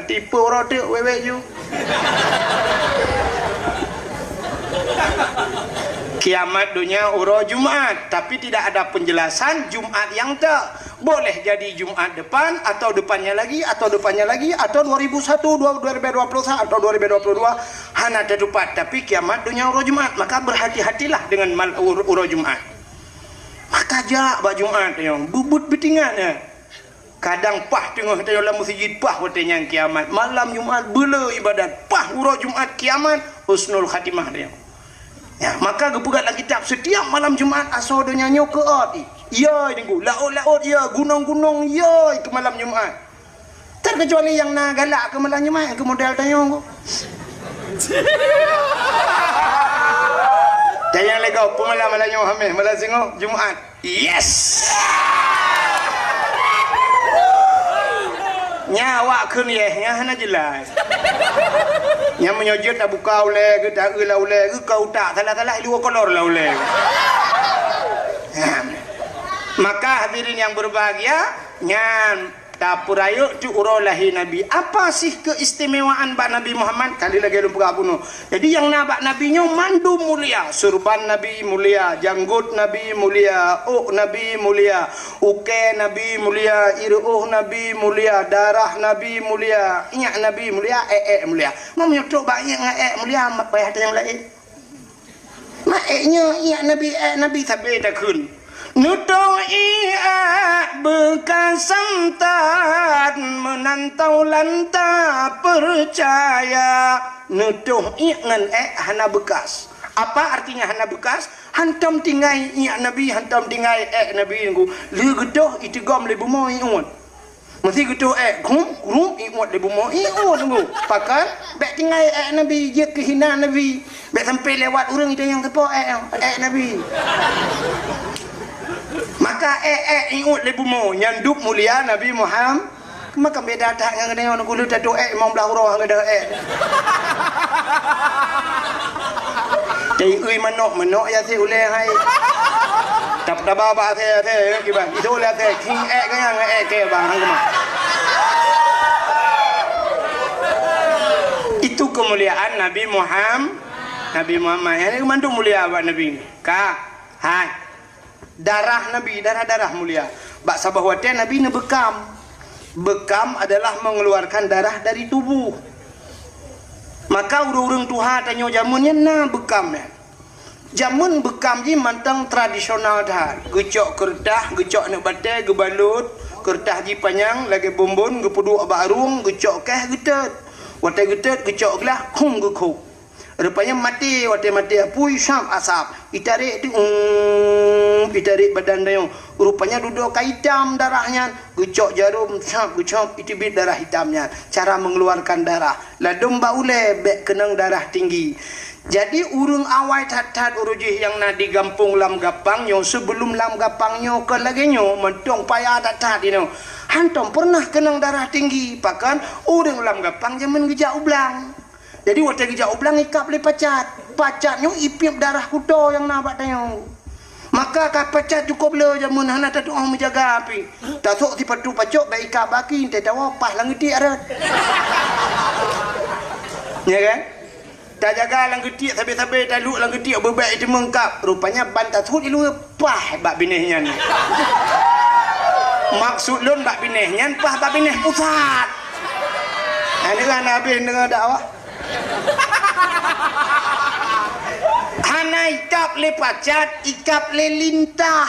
[SPEAKER 1] Tipu orang tu wewe ju. Kiamat dunia uro Jumat, tapi tidak ada penjelasan Jumat yang tak. Boleh jadi Jumat depan atau depannya lagi atau 2001, 2021 atau 2022 hana tepat. Tapi kiamat dunia uro Jumat, maka berhati-hatilah dengan uro Jumat. Maka jak bak Jumat yang bubut betingan ya. Kadang pah tengah dalam masjid pah watenya kiamat. Malam Jumat bela ibadat, pah uro Jumat kiamat husnul khatimah dia. Ya, maka gepegat dalam kitab setiap malam Jumat asal dia nyanyi ke ot. Ya tengok laut-laut ya, gunung-gunung ya ke malam Jumat. Terkecuali yang nak galak ke malam Jumat ke model tayong. Tayang legau pemalam malam Jumat, malam singok Jumat. Yes. Nyawa ke ni nya hana jelas. Yang menyojot tak buka oleh ke tak lah oleh ke kau tak salah-salah dua kolor lah oleh. Maka hadirin yang berbahagia, nyan tapurayo tu urolahi Nabi. Apa sih keistimewaan bak Nabi Muhammad? Kali lagi lupa bunuh. Jadi yang nabak Nabi nyo mandu mulia, surban Nabi mulia, janggut Nabi mulia, Nabi mulia, uke Nabi mulia, iruh Nabi mulia, darah Nabi mulia, inyak Nabi mulia, mulia. Mau nyotok banyak ngak mulia, mak payah yang lain. Mak inyak Nabi sampai takun. Nutong bekas santan menantau lanta percaya. Nutuh ngan hana bekas. Apa artinya hana bekas? Hantam tinggai Nabi, hantam tinggai Nabi ngu. Le gedoh itu gom le bumo iun. Mesti gedoh kum iun le bumo iun ngu. Pakan bek tinggai Nabi je kehina Nabi. Bek sampai lewat orang itu yang tepo Nabi. Maka ingut lebu mo nyanduk mulia Nabi Muhammad. Maka beda tak dengan dia orang kulit tu imam belah roh ada Jadi ui manok ya si uleh hai. Tak baba the kiban. Itu uleh the king kan yang ke bang hang mah. Itu kemuliaan Nabi Muhammad. Nabi Muhammad ini mandu mulia buat Nabi. Ka, hai. Darah Nabi, darah mulia. Bak sabah wate Nabi ne bekam. Bekam adalah mengeluarkan darah dari tubuh. Maka urang tuha tanyo jamunnya na bekam ya. Jamun bekam ji mantang tradisional dah. Gecok kertas, gecok nak batai, gebalut, kertas ji panjang, lagi bombon, gepuduk barung, gecok keh getet. Wate getet, gecok gelah, kum gekuk. Rupanya mati, wate mati apui syam asap. Itarik tu itarik badan dia. Rupanya duduk hitam darahnya. Gecok jarum syam gecok itu bit darah hitamnya. Cara mengeluarkan darah. Ladum baule bek kenang darah tinggi. Jadi urung awai tat urujih yang na digampung lam gapang nyo sebelum lam gapang nyo ke lagi nyo mentong payah tat ini. Hantom pernah kenang darah tinggi. Pakan urung lam gapang jaman gejak ublang. Jadi waktu kerja ublang ikap le pacat. Pacatnya ipip darah kudo yang nampak tayong. Maka kah pacat cukup le jamun hana tak doa menjaga api. Tak sok ti patu pacok baik ikap baki te tawa pah langgetik arat. Ya kan? Tak jaga langgetik sampai taluk langgetik berbaik itu mengkap. Rupanya bantat sud ilu pah bak binehnya ni. Maksud lun bak binehnya pah bak bineh pusat. Ini kan habis dengar dakwah. Hana ikap le pacat, ikap le lintah.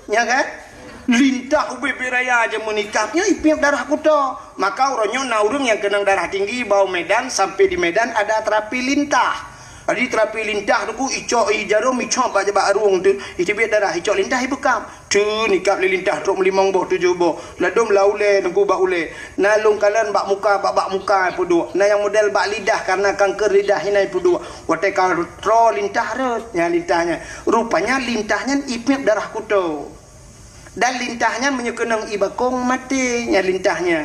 [SPEAKER 1] Ya kan? Lintah ube beraya aja menikapnya ipip darah kuda. Maka orangnya naurung yang kenang darah tinggi bau Medan sampai di Medan ada terapi lintah. Jadi terapi lintah tu icok jarum icok baca barung tu itu biar darah icok lintah ibekam. Tu nikap le lintah tok 5 boh 7 boh. Ladom laule nunggu bak ule. Nalung kalan bak muka pudu. Na yang model bak lidah karena kanker lidah hinai pudu. Wate kontrol lintah ret nya lintahnya. Rupanya lintahnya ipip darah kuto. Dan lintahnya menyekenang ibakong mati nya lintahnya.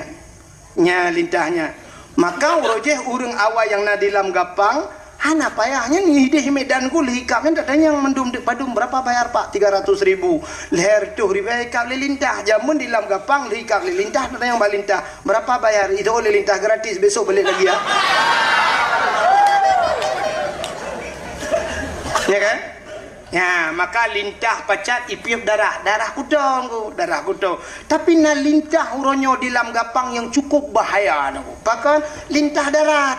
[SPEAKER 1] Nya lintahnya. Maka urojeh urang awal yang na dalam gapang hana payahnya ni deh Medan ku lihikapnya tak yang mendum dek padum berapa bayar pak 300.000 leher tu ribekap lelintah jamun di lam gapang lihikap lelintah tak yang balintah berapa bayar itu oleh lintah gratis besok balik lagi ya. Ya kan? Ya, maka lintah pacat ipiup darah kuda ku, darah kuda. Tapi na lintah uronyo di dalam gapang yang cukup bahaya ku. Bahkan lintah darat.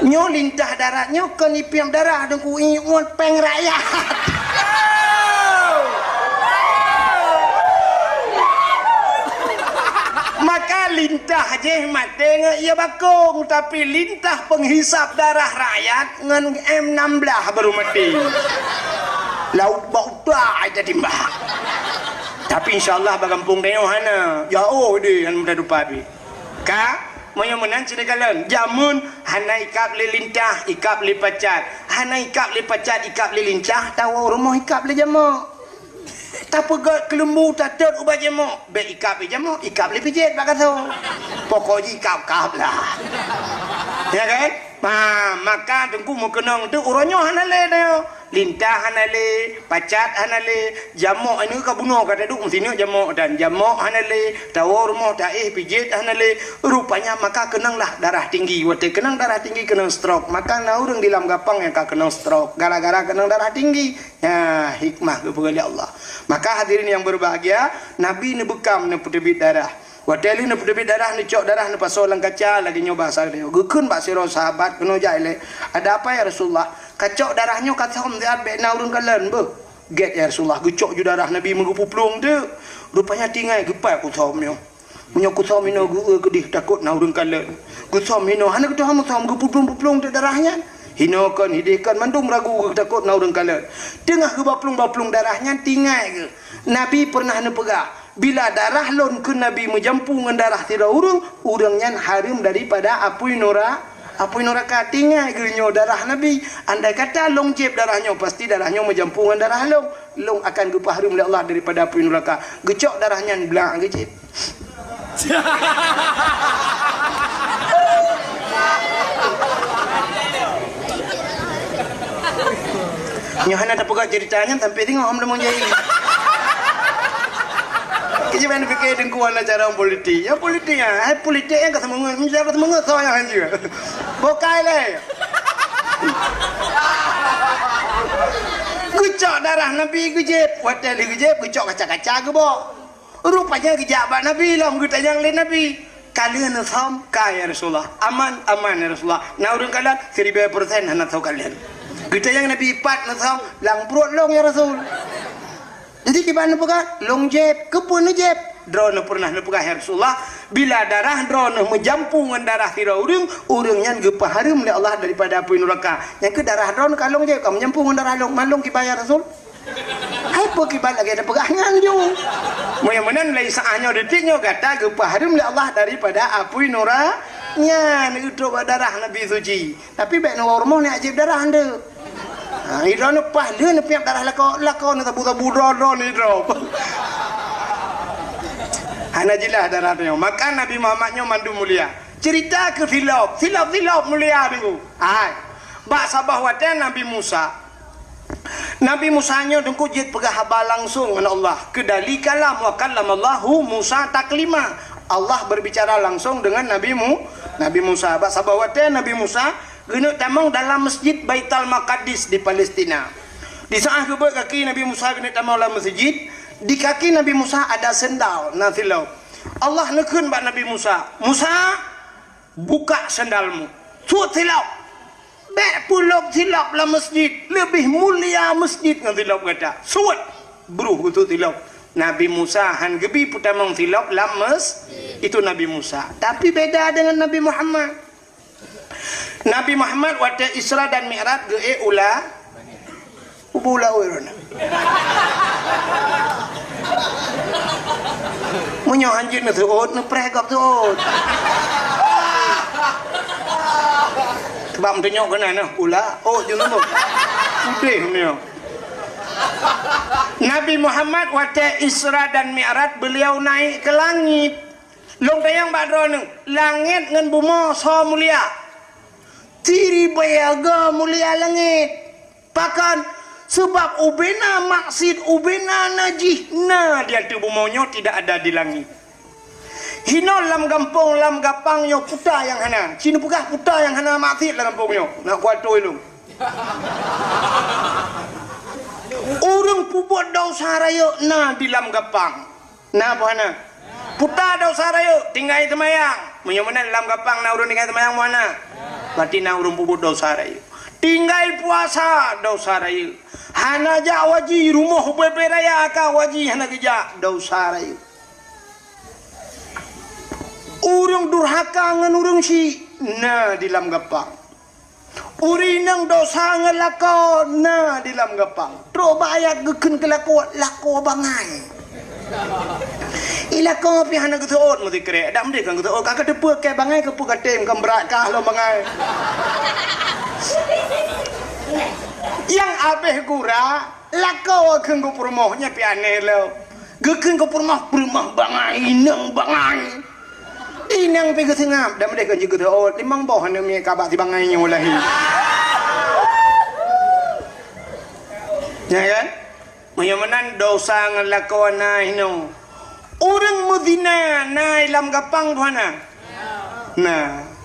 [SPEAKER 1] Nyo lintah darat nyo kan ipiup darah dan ku ingat peng rakyat. Maka lintah je mate ia bakung, tapi lintah penghisap darah rakyat ngan M16 baru mati. Lauk bau dah jadi mbah. Tapi insyaallah bagampung deo hana. Jauh dia han mudah dupa bi. Ka moyo menan cirekalan. Jamun hana ikap li lintah, ikap li pacat. Hana ikap li pacat, ikap li lintah, tahu rumah ikap li jamak. Tak pegat kelembu tak tet ubah jemok. Be ikap jemok, ikap le pijit pak kata. Pokoknya ikap lah. Ya kan? Maka tengku mau kenang tu uronyo hanale dah. Lintah hanale, pacat hanale, jamok ini ka bunuh kata duk sini jamok dan jamok hanale, tahu rumah taih pijit hanale. Rupanya maka kenanglah darah tinggi. Wate kenang darah tinggi kenang stroke. Maka na urang di dalam gapang yang ka kenang stroke gara-gara kenang darah tinggi. Ya, hikmah kepada Allah. Maka hadirin yang berbahagia, Nabi ni bekam ni putebit darah. Wadeli ni putebit darah ni cok darah ni pasolang kaca lagi nyoba bahasa dia. Gekun bak siro sahabat kena jaile. Ada apa ya Rasulullah? Kacok darahnya kata hom dia be naurun kalan be. Get ya Rasulullah, gecok ju darah Nabi mengupuplung tu. Rupanya tinggai gepai ku thom nyo. Munyo ku thom ino gedih takut naurun kalan. Ku thom ino hana ku thom gupuplung tu darahnya. Hinokan hidihkan mandung ragu takut naurun kalan. Tengah ke baplung darahnya tinggai ke. Nabi pernah nepegah. Bila darah lon ke Nabi menjampu dengan darah tidak urangnya harim daripada apui neraka tinggal genyo darah Nabi. Andai kata long jeb darahnya pasti darahnya menjampu dengan darah long akan gepah harim oleh Allah daripada apui neraka. Gecok darahnya belang gejeb. Nyohana tak pegat ceritanya sampai tengok hom demong jai. Kejiban fikir dengkuan cara politik. Ya politik ah, politik yang kata mengut, mesti kata mengut so yang hanjir. Bokai le. Gucok darah Nabi gejep, hotel gejep, gucok kaca-kaca ke bo. Rupanya gejabat Nabi lah, kita yang lain Nabi. Kalian faham kaya Rasulullah. Aman ya Rasulullah. Nah urang kalian 1000% hana tahu kalian. Kita yang Nabi ipat na tahu lang perut long ya Rasul. Jadi gimana pegang? Long jeb, kepun jeb. Drone pernah nepegah ya Rasulullah. Bila darah drone menjampungan darah tira urangnya gepah harum oleh Allah daripada api neraka. Yang ke darah drone kalong jeb, kamu menjampungan darah long malong kibayar Rasul. Hai po kibat lagi ada pegangan jo. Moyan-moyan lai saanyo detiknya kata gepah harum oleh Allah daripada api neraka. Nya ni itu darah Nabi suci. Tapi baik normal ni ajib darah anda. Hidro ni pahla ni piap darah lako ni tabu-tabu drone ni drop. Hanajilah darah dia. Maka Nabi Muhammadnya mandu mulia. Cerita ke filop mulia dulu. Hai. Bak sabah wadah Nabi Musa. Nabi Musanya dengku jid pegah habal langsung dengan Allah. Kedali kalam wa kallamallahu Musa taklima. Allah berbicara langsung dengan Nabi Musa. Bak sabah wadah Nabi Musa guna tamang dalam masjid Baitul Maqdis di Palestina. Di saat kedua kaki Nabi Musa guna tamang dalam masjid, di kaki Nabi Musa ada sendal nafilau. Allah nekun bak Nabi Musa, Musa buka sendalmu. Suat tilap. Bek pulak tilap dalam masjid, lebih mulia masjid dengan tilap kata. Suat beruh itu tilap. Nabi Musa han gebi putamang tilap dalam masjid. Itu Nabi Musa. Tapi beda dengan Nabi Muhammad. Nabi Muhammad waktu Isra dan Mi'raj ge ula ubula wirona. Munyo anjir na tuot na pregap tuot. Sebab mentunjuk kena nah ula jeng tu. Putih ni. Nabi Muhammad waktu Isra dan Mi'raj beliau naik ke langit. Long tayang badron langit ngan bumi so mulia. Tiri bayaga mulia langit. Pakan sebab ubena maksud ubena najih na dia tu bumonyo tidak ada di langit. Hino lam gampong lam gapang yo puta yang hana. Cina pugah puta yang hana maksud lam gampong yo. Nak kuat tu ilung. Urang pubut dosa raya na di lam gapang. Na apa na? Puta dosa raya tinggal temayang. Menyamana lam gapang na urang tinggal temayang mana? Berarti na urang pubut dosa raya. Tinggal puasa dosa raya. Hana ja waji rumah bebe raya ka waji hana geja dosa raya. Urang durhaka ngan urang si na di lam gapang. Urinang dosa ngelako na di lam gapang. Tro bayat geken kelako lako bangai. Ilako pi hana getuot mesti kere. Dak mesti kan getuot ka depe ke bangai ke pu katem kan berat kah lo bangai. Yang abeh gura lako keun go promohnya pi aneh lo. Geken go promoh bangai nang bangai. Inang pergi tengah, dah mereka juga tu. Oh, limang boh hanya mi kabak di bangainya mulahi. Ya kan? Menyamanan dosa ngelakon na hino. Orang Medina na ilam gapang mana? Nah.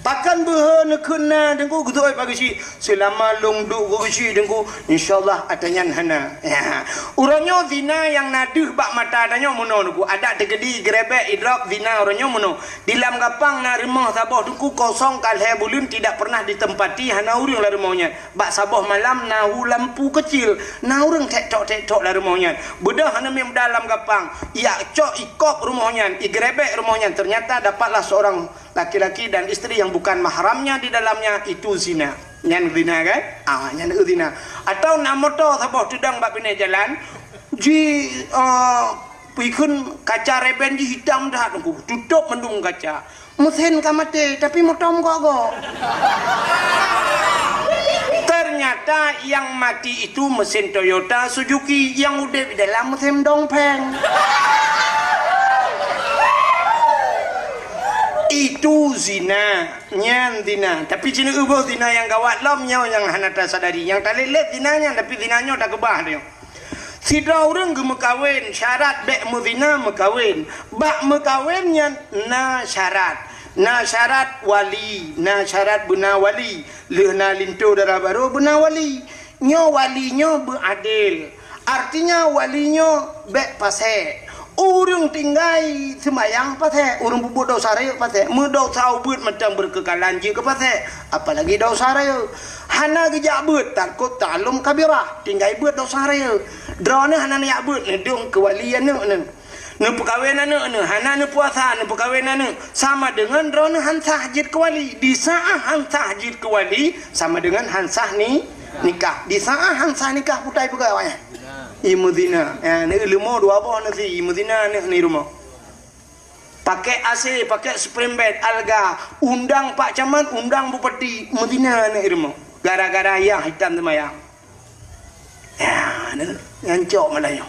[SPEAKER 1] Takkan berhena kena dengku gutoi pagi si selama long duk go si dengku insyaallah adanya hana. Ya. Uranyo zina yang naduh bak mata adanya mono dengku ada tegedi grebek idrak zina uranyo mono. Dilam gapang na rumah saboh dengku kosong kalhe bulun tidak pernah ditempati hana urang lah rumahnya. Bak saboh malam nahu lampu kecil. Na urang tek-tok lah rumahnya. Bedah hana mem dalam gapang. Ya cok ikop rumahnya, igrebek rumahnya ternyata dapatlah seorang laki-laki dan istri yang bukan mahramnya di dalamnya itu zina. Nyan zina kan? Nyan zina. Atau namoto saboh tudang bak bine jalan ji pikun kaca reben ji hitam dah tunggu tutup mendung kaca. Mesin kamate tapi motom go. Ternyata yang mati itu mesin Toyota Suzuki yang udah di dalam mesin dongpeng. Itu zina, nyan zina. Tapi cina ubah zina yang gawat lam nyaw yang hanata sadari. Yang tak lelet zinanya, tapi zinanya tak kebah dia. Sidra orang ke mekawin, syarat bek mezina mekawin. Bak mekawinnya na syarat. Na syarat wali, na syarat bena wali. Lehna lintu darah baru bena wali. Nyo walinyo beradil. Artinya walinyo bek pasek. Urang tinggai semayang pasal, urang bubut dosa raya pasal, dosa ubud macam berkekalan je ke pasal, apalagi dosa raya. Hana gejak bud takut talum kabirah, tinggai bud dosa raya. Drone hana nak bud, nedung kewalian ne. Ne perkahwinan ne, hana ne puasa, ne perkahwinan ne sama dengan drone hansah jid kewali. Di saat hansah jid kewali sama dengan hansah ni nikah. Di saat hansah nikah putai pegawainya. Imudina, ni ilmu dua apa nanti imudina ni rumah. Pakai AC, pakai spring bed, alga, undang Pak Camat, undang Bupati, Medina ni rumah. Gara-gara yang hitam temayang. Ya, ni ngancok malahnya.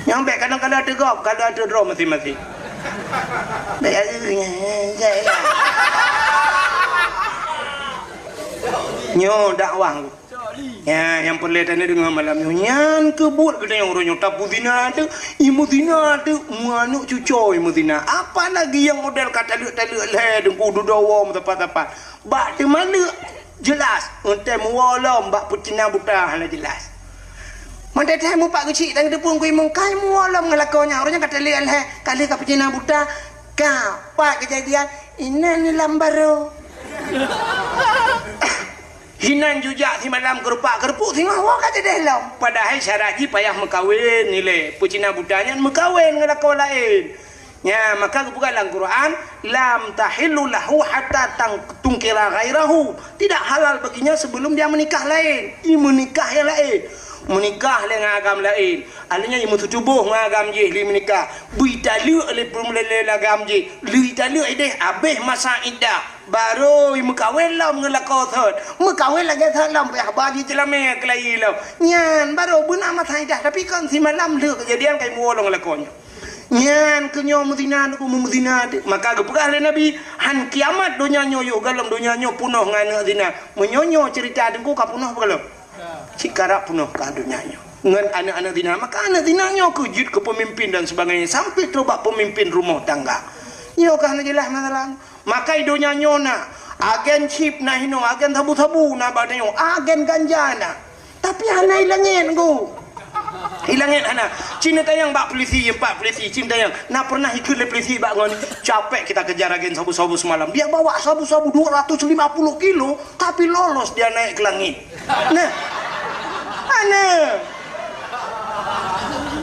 [SPEAKER 1] Yang baik kadang-kadang ada gop, kadang ada draw mati-mati. Baik ada nyo dakwah. Ya, yang perlihatannya dengan malamnya nyan kebut kita yang orangnya tapu zina ada, imu zina ada, muanuk cucu imu zina. Apa lagi yang model kata lek leh dengku dudawam tepat-tepat. Bak de mana jelas untuk mualam bak putina buta hala jelas. Manda teh mu pak kecil tang depung ku imong kai mualam ngelakonya orangnya kata lek leh kali ka putina buta ka pak kejadian ini ni lambaro. Hinan jujak si malam kerupak kerupuk tengok wah kata dalam. Padahal syarat ji payah mekawin nilai. Pucina budanya mekawin dengan kau lain. Ya, maka bukan dalam Quran lam tahillu lahu hatta tungkira ghairahu. Tidak halal baginya sebelum dia menikah lain. Ia menikah yang lain. Menikah dengan agam lain. Alanya ia tubuh dengan agam je li menikah. Buitalu oleh permulai agam je. Li talu ideh abeh masa iddah. Baru ia mekawin lah mengelakau thot. Mekawin lagi thot lah. Payah bagi celamnya kelayi lah. Nyan baru benar masa iddah. Tapi kan si malam tu kejadian kayak muolong ngelakonya. Nyan kenyo Medina aku Medina maka gepegah oleh Nabi han kiamat dunia nyoyo galam dunia nyo punuh ngana zina menyonyo cerita dengku ka punuh galam cikara punuh ka dunia nyo ngan anak-anak zina maka anak zina nyo kejut ke pemimpin dan sebagainya sampai coba pemimpin rumah tangga nyo kah jelas masalah maka dunia nyo na Agen chip na hino, agen tabu-tabu na ba tayo, agen ganja na. Tapi hana hilangin ko. Hilangin hana. Cina tayang bak polisi, cinta yang nak pernah ikut le polisi bak ngon. Capek kita kejar agen sabu-sabu semalam. Dia bawa sabu-sabu 250 kilo, tapi lolos dia naik ke langit. Nah.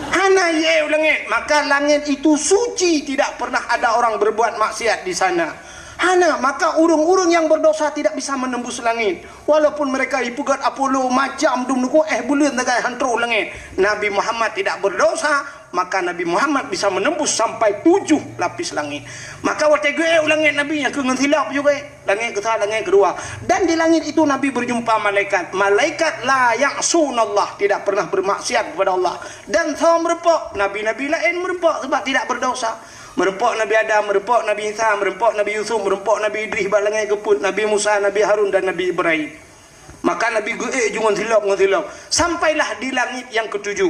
[SPEAKER 1] Hana ye langit. Maka langit itu suci, tidak pernah ada orang berbuat maksiat di sana. Hana, maka urung-urung yang berdosa tidak bisa menembus langit. Walaupun mereka ipugat Apollo macam dumnuku bulan tagai hantro langit. Nabi Muhammad tidak berdosa, maka Nabi Muhammad bisa menembus sampai 7 lapis langit. Maka waktu langit Nabi yang kengentilap juga langit kedua. Dan di langit itu Nabi berjumpa malaikat. Malaikat la ya'sunallah, tidak pernah bermaksiat kepada Allah. Dan sama merepok nabi-nabi lain merepok sebab tidak berdosa. Merempok Nabi Adam, merempok Nabi Isa, merempok Nabi Yusuf, merempok Nabi Idris, balangai keput, Nabi Musa, Nabi Harun dan Nabi Ibrahim. Maka Nabi jungun tilap. Sampailah di langit yang ketujuh.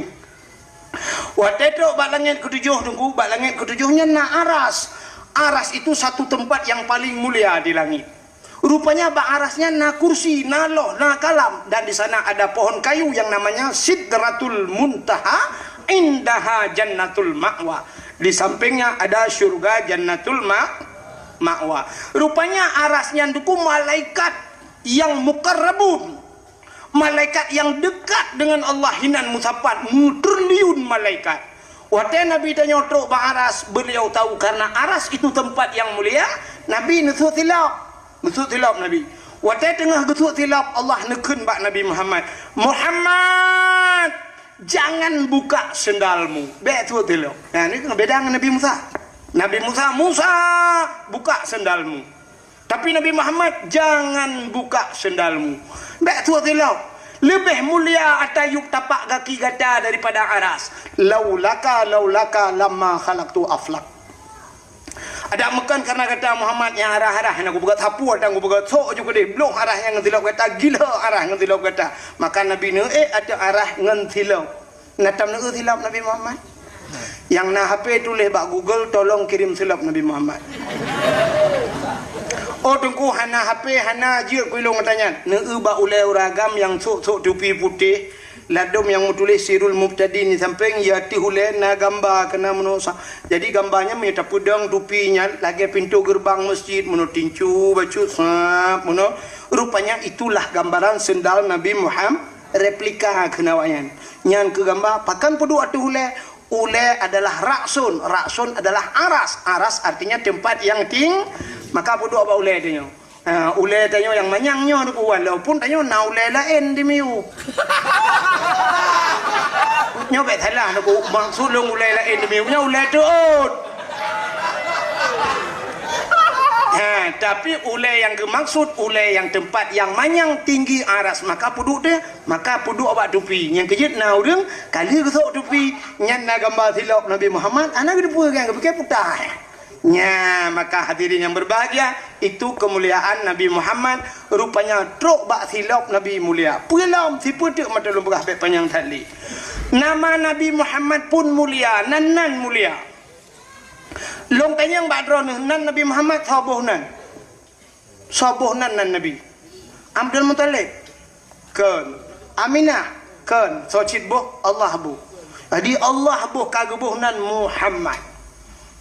[SPEAKER 1] Waktu itu langit ketujuh tunggu, langit ketujuhnya na aras. Aras itu satu tempat yang paling mulia di langit. Rupanya arasnya na kursi, na loh, na kalam, dan di sana ada pohon kayu yang namanya Sidratul Muntaha, indaha Jannatul Ma'wa. Di sampingnya ada surga Jannatul Ma'wa. Rupanya arasnya itu malaikat yang mukarrabun, malaikat yang dekat dengan Allah, hinan musafat, triliun malaikat. Waktu Nabi tanya truk aras, beliau tahu karena aras itu tempat yang mulia. Nabi nusuk tilap Nabi. Waktu tengah nusuk tilap, Allah nekun bak Nabi Muhammad, jangan buka sendalmu. Betul tidak? Nah, ini beda dengan Nabi Musa. Nabi Musa buka sendalmu. Tapi Nabi Muhammad jangan buka sendalmu. Betul tidak? Lebih mulia atayuk tapak kaki gada daripada aras. Laulaka lamma khalaqtu aflak. Ada makan karena kata Muhammad yang arah-arah yang aku buat hapu ada aku buat sok juga deh belum arah yang ngentilok kata gila arah ngentilok kata maka Nabi ada arah ngentilok natam ngentilok Nabi Muhammad yang na HP tulis bak Google tolong kirim silap Nabi Muhammad. Oh tunggu hana HP hana je kuilong katanya ba ulai ragam yang sok tupi putih ladum yang tulis Sirul Mubtadi ni samping ya tihule na gambar kena menusa. Jadi gambarnya menyata pedang tupinya lagi pintu gerbang masjid menurut tincu baju sap menurut rupanya itulah gambaran sendal Nabi Muhammad replika kenawayan. Nyan ke gambar pakan pedu atu ule adalah raksun adalah aras artinya tempat yang maka pedu apa ule tanya. Ule tanya yang manyangnya tu walaupun tanya na ule lain di miu. Nyobek salah tu maksud long ule lain di miu nya ule tuut. Tapi ule yang dimaksud ule yang tempat yang manyang tinggi aras maka puduk awak tupi yang kejut na urang kali gesok tupi nyan na gambar silap Nabi Muhammad anak depu kan pakai putah. Nya maka hadirin yang berbahagia itu kemuliaan Nabi Muhammad rupanya truk bak silap Nabi mulia pulam si putuk mata lumpah pe panjang tali nama Nabi Muhammad pun mulia nan mulia long tanyang bak drone nan Nabi Muhammad sabuhnan nan Nabi Abdul Muttalib kan Aminah kan socit buh Allah bu jadi Allah buh kagebuhnan Muhammad.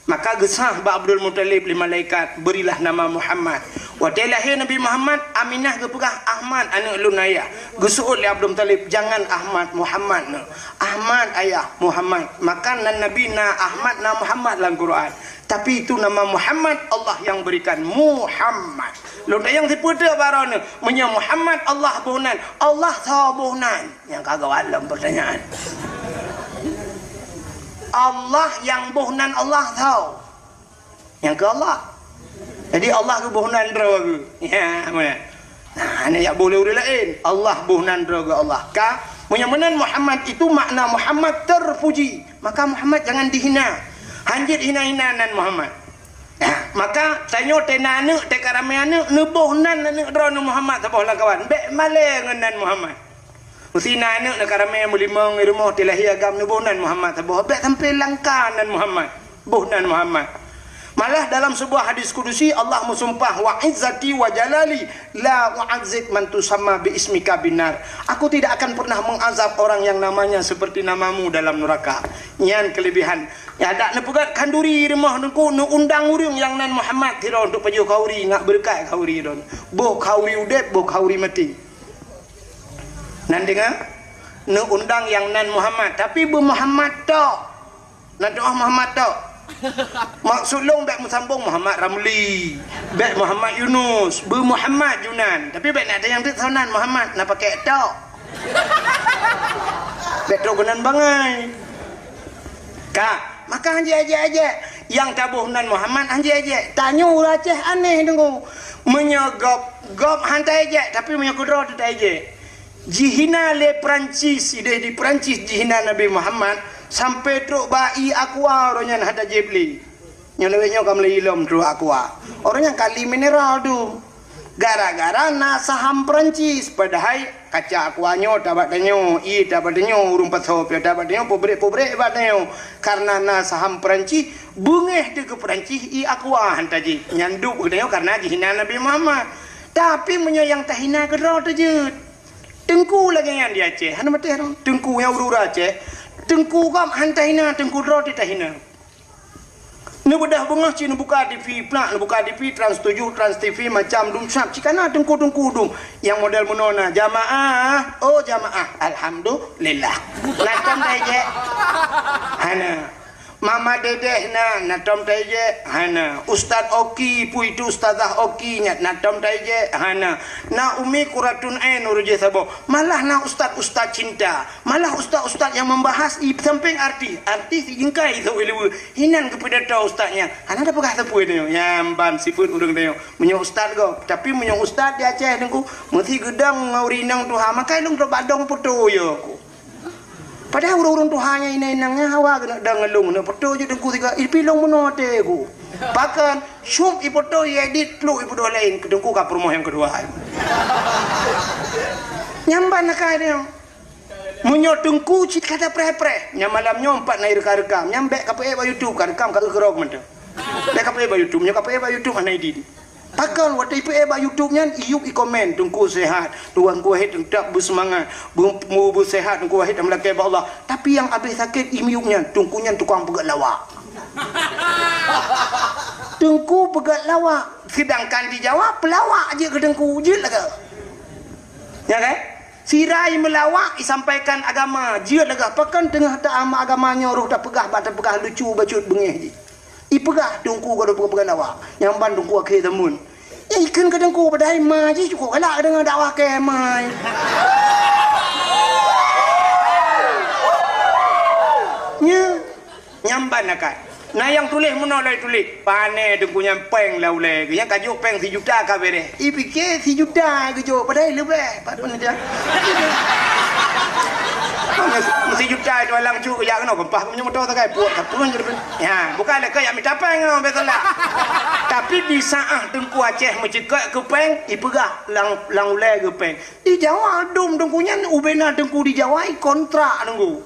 [SPEAKER 1] Maka gesah ba Abdul Muttalib li malaikat berilah nama Muhammad. Waktu lahir Nabi Muhammad Aminah gepegah Ahmad anak ulun ayah. Gesuut li Abdul Muttalib jangan Ahmad Muhammad no. Ahmad ayah Muhammad. Maka nan Nabi na Ahmad na Muhammad dalam Quran. Tapi itu nama Muhammad Allah yang berikan Muhammad. Lu yang diputar barang menya Muhammad Allah buhnan. Allah sabuhnan. Yang kagak alam pertanyaan. Allah yang buhnan Allah tahu. Yang ke Allah. Jadi Allah ke buhnan draga. Ya, mana? Nah, ini ya boleh udah lain. Allah buhnan draga Allah. Ka menyamanan Muhammad itu makna Muhammad terpuji. Maka Muhammad jangan dihina. Hanjit hina-hinanan Muhammad. Ya, maka tanyo tenane te karame ane nebuhnan ane drone Muhammad sabah kawan. Be male ngenan Muhammad. Usina anak nak ramai mulimang rumah tilahi agam ni buhnan Muhammad tabuh bet sampai langkanan Muhammad buhnan Muhammad Malah dalam sebuah hadis kudusi Allah bersumpah, wa izzati wa jalali la u'azzib man tusamma bi ismika binar. Aku tidak akan pernah mengazab orang yang namanya seperti namamu dalam neraka. Nyan kelebihan. Ya dak nepegat kanduri rumah nku nu undang urang yang nan Muhammad tiro untuk paju kauri ngak berkat kauri don. Boh kauri udep, boh kauri mati. Nan dengar nu undang yang nan Muhammad, tapi bu Muhammad tok. Nan doa Muhammad tok. Maksud long bek musambung Muhammad Ramli, bek Muhammad Yunus, bu Muhammad Junan. Tapi bek nak ada yang sonan Muhammad nak pakai tok. Bek tok gunan bangai. Kak, maka haji aja yang tabuh nan Muhammad haji aja. Tanya ulah ceh aneh dengu. Menyogop gop hantai aja tapi menyokudro tu aja. Jihina le Perancis, ide di Perancis jihina Nabi Muhammad sampai truk bai aqua orangnya ada jebli. Nyonewenya kam le ilom truk aqua. Orangnya kali mineral tu. Gara-gara na saham Perancis padahal kaca aquanyo dapat danyo, dapat danyo urung pasop dapat danyo pobre badanyo. Karena na saham Perancis bungeh de ke Perancis aqua hantaji. Nyanduk danyo karena jihina Nabi Muhammad. Tapi menyayang tahina kedro tu je. Tengku lagi yang dia Aceh. Hana mati hana. Tengku yang urura Aceh. Tengku kam hantahina, tengku roti tahina. Ni bedah bengah cina buka TV pula, buka TV Trans 7, Trans TV macam dum syap. Cikana tengku dum. Yang model menona jamaah. Oh jamaah. Alhamdulillah. Natam taje. Hana. Mama dedeh na natom taje hana. Ustaz Oki pu itu ustazah Oki nyat natom taje hana. Na umi kuratun ain uruje sabo. Malah na ustaz cinta. Malah ustaz yang membahas di samping arti si jingkai tu ilu hinan kepada tahu ustaznya. Hana ada pegah tepu dia. Nyamban siput urang dia. Menyo ustaz go. Tapi menyo ustaz dia Aceh dengku mesti gedang ngaurinang tuha makai lung badong putu yo ku. Padahal urung tuhanya inang-inangnya hawa kena dangelung na foto je dengku tiga ipilong menote ku. Bahkan syum ipoto edit flu ipoto lain kedengku ka promo yang kedua. Nyamban nak dia. Munyo dengku cit kata pre-pre. Nyam malam nyompat na rekam. Nyambek ka pe ba YouTube ka rekam ka gerog mentah. Dek ka pe ba YouTube, nyo ka pe ba YouTube ana edit. Pakan waktu itu YouTube nya iuk i komen tungku sehat tuan ku wahid tak bersemangat bu sehat tungku wahid amlakai Allah tapi yang habis sakit imiuknya tungkunya tukang pegat lawak tungku pegat lawak sedangkan di Jawa pelawak aja ke tungku je lah ke ya kan sirai melawak disampaikan agama je lah ke pakan tengah tak ama agamanya roh tak pegah lucu bacut bengih je ipegah tungku kalau pegat lawak yang ban tungku akhir temun ikan kadang ku padahal mai je cukup galak dengan dakwah ke mai. Nyamban akan. Nah yang tulis menolak tulis. Pane dengku nyampeng lah ulai. Yang kajuk peng 1 juta ka bere. Fikir 1 juta kejo padahal lebih. Patut dia. Mesti juta itu alang cu ya kena gempah punya motor tak kai puak kapun je. Ya, bukan le kayak minta peng ngau betulah. Tapi di saat tengku Aceh mencekak ke peng, ipegah lang ulai ke peng. Di Jawa dum tengkunya ubena tengku di Jawa kontrak tengku.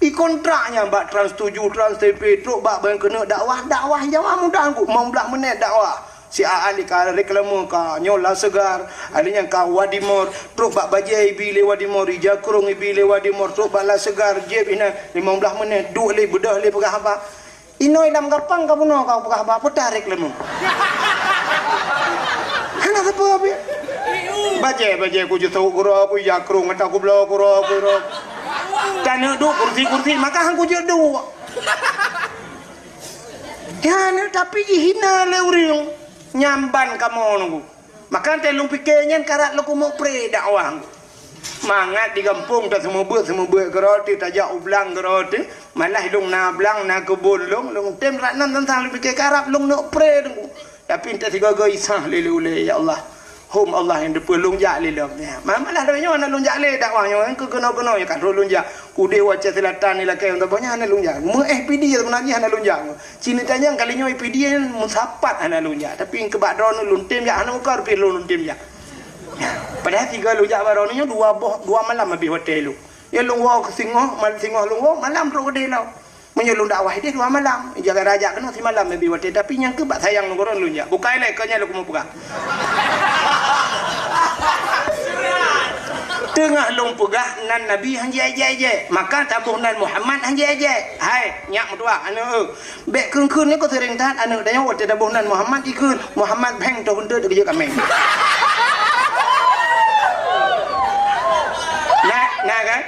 [SPEAKER 1] I kontraknya bak Trans 7, Trans TV truk bak bang kena dakwah Jawa mudah tengku. 15 minit dakwah. Si Aan di ka reklama ka nyola segar adanya ka Wadimor truk bak bajai bi le Wadimor Jakrung bi le Wadimor truk bak la segar jeb ina 15 minit duk le bedah le pegah apa inoi lam garpang ka puno ka pegah apa putar reklama hana apa abi bajai ku juta guru ku Jakrung mata ku blo guru dan duk kursi maka hang ku jedu ya tapi hina le urang nyamban kamu nunggu maka telung pikirnya karat lu mau pre dakwah mangat di kampung tak semua buat keroti tajak ublang keroti malah hidung na blang na kebun long tem ranan tentang lu pikir karap long nak pre nunggu tapi entah tiga isah lele ya Allah hum Allah yang depan lunjak lilam ya malah doanya nak lunjak le dakwahnya kan kena ya kan lunjak kude Aceh Selatan ni lah kaya untuk banyak nak lunjak FPD sebenarnya nak lunjak cina tanya kalinya FPD musapat nak lunjak tapi kebak drone luntim ya anak ukar pi luntim ya padahal 3 lunjak baronnya 2 malam habis hotel lu ya lu wau ke singoh malam lu malam ro gede lau menyelung dakwah dia 2 malam jaga raja kena 3 malam lebih wate tapi yang ke bak sayang ngoron lu nya bukai le kanya lu mau pegang tengah long pegah nan nabi hang je maka tabuh nan Muhammad hang je hai nyak mutua anu bek keun ni ko sering tahan anu danya wate tabuh nan Muhammad ikeun Muhammad beng to hunde de kameng nah kan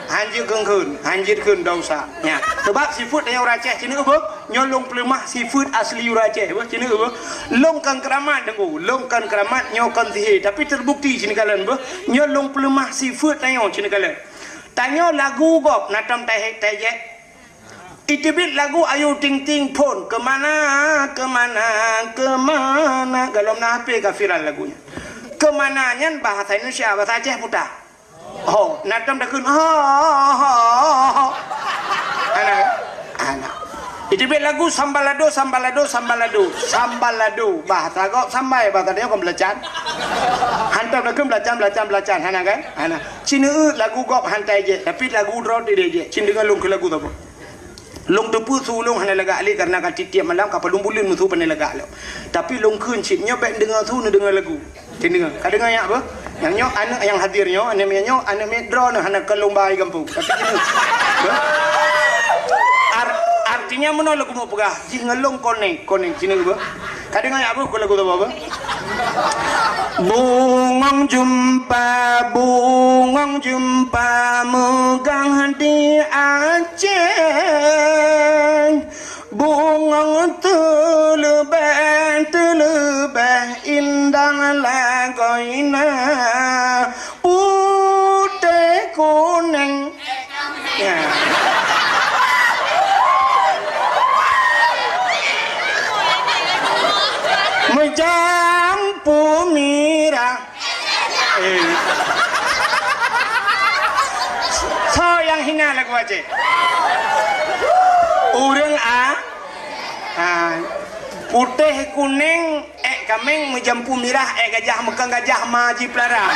[SPEAKER 1] hanjir keun dosa nya sebab seafood yang Aceh cina apa nyolong pelemah seafood asli Aceh apa cina apa longkan keramat dengu longkan keramat nyokan sihir tapi terbukti cina kalian apa nyolong pelemah seafood tanya cina kalian tanya lagu gop natam teh itibit lagu ayu ting ting pun kemana kalau nak HP kafiran lagunya kemananya bahasa Indonesia bahasa Aceh putar oh, natam dah kun. Anak. Itu bet lagu sambalado. Bahasa kau sampai bahasa dia kau belajar. Hantam dah kun belajar. Anak kan? Anak. Cina lagu kau hantai je. Tapi lagu drone dia je. Cina dengan long ke lagu tu apa? Long tepu sulung hana lega ali karena kan tiap malam kapal lumbulin musuh pandai lega lo. Tapi long kun cipnya bet dengar tu dengar lagu. Cina dengar. Kau dengar yang apa? Yang nyok anak yang hadirnya anak medro nah anak kelombai kampung tapi ini artinya mana lagu mau pegah ji ngelong koneng cina apa kadang apa kalau lagu apa bungong jumpa megang hati Aceh bungong telebeh indah lagoina putih kuning ya menjampu mira so yang hina lagu Aceh urang putih kuning kameng menjampu mirah gajah mekang gajah maji pelara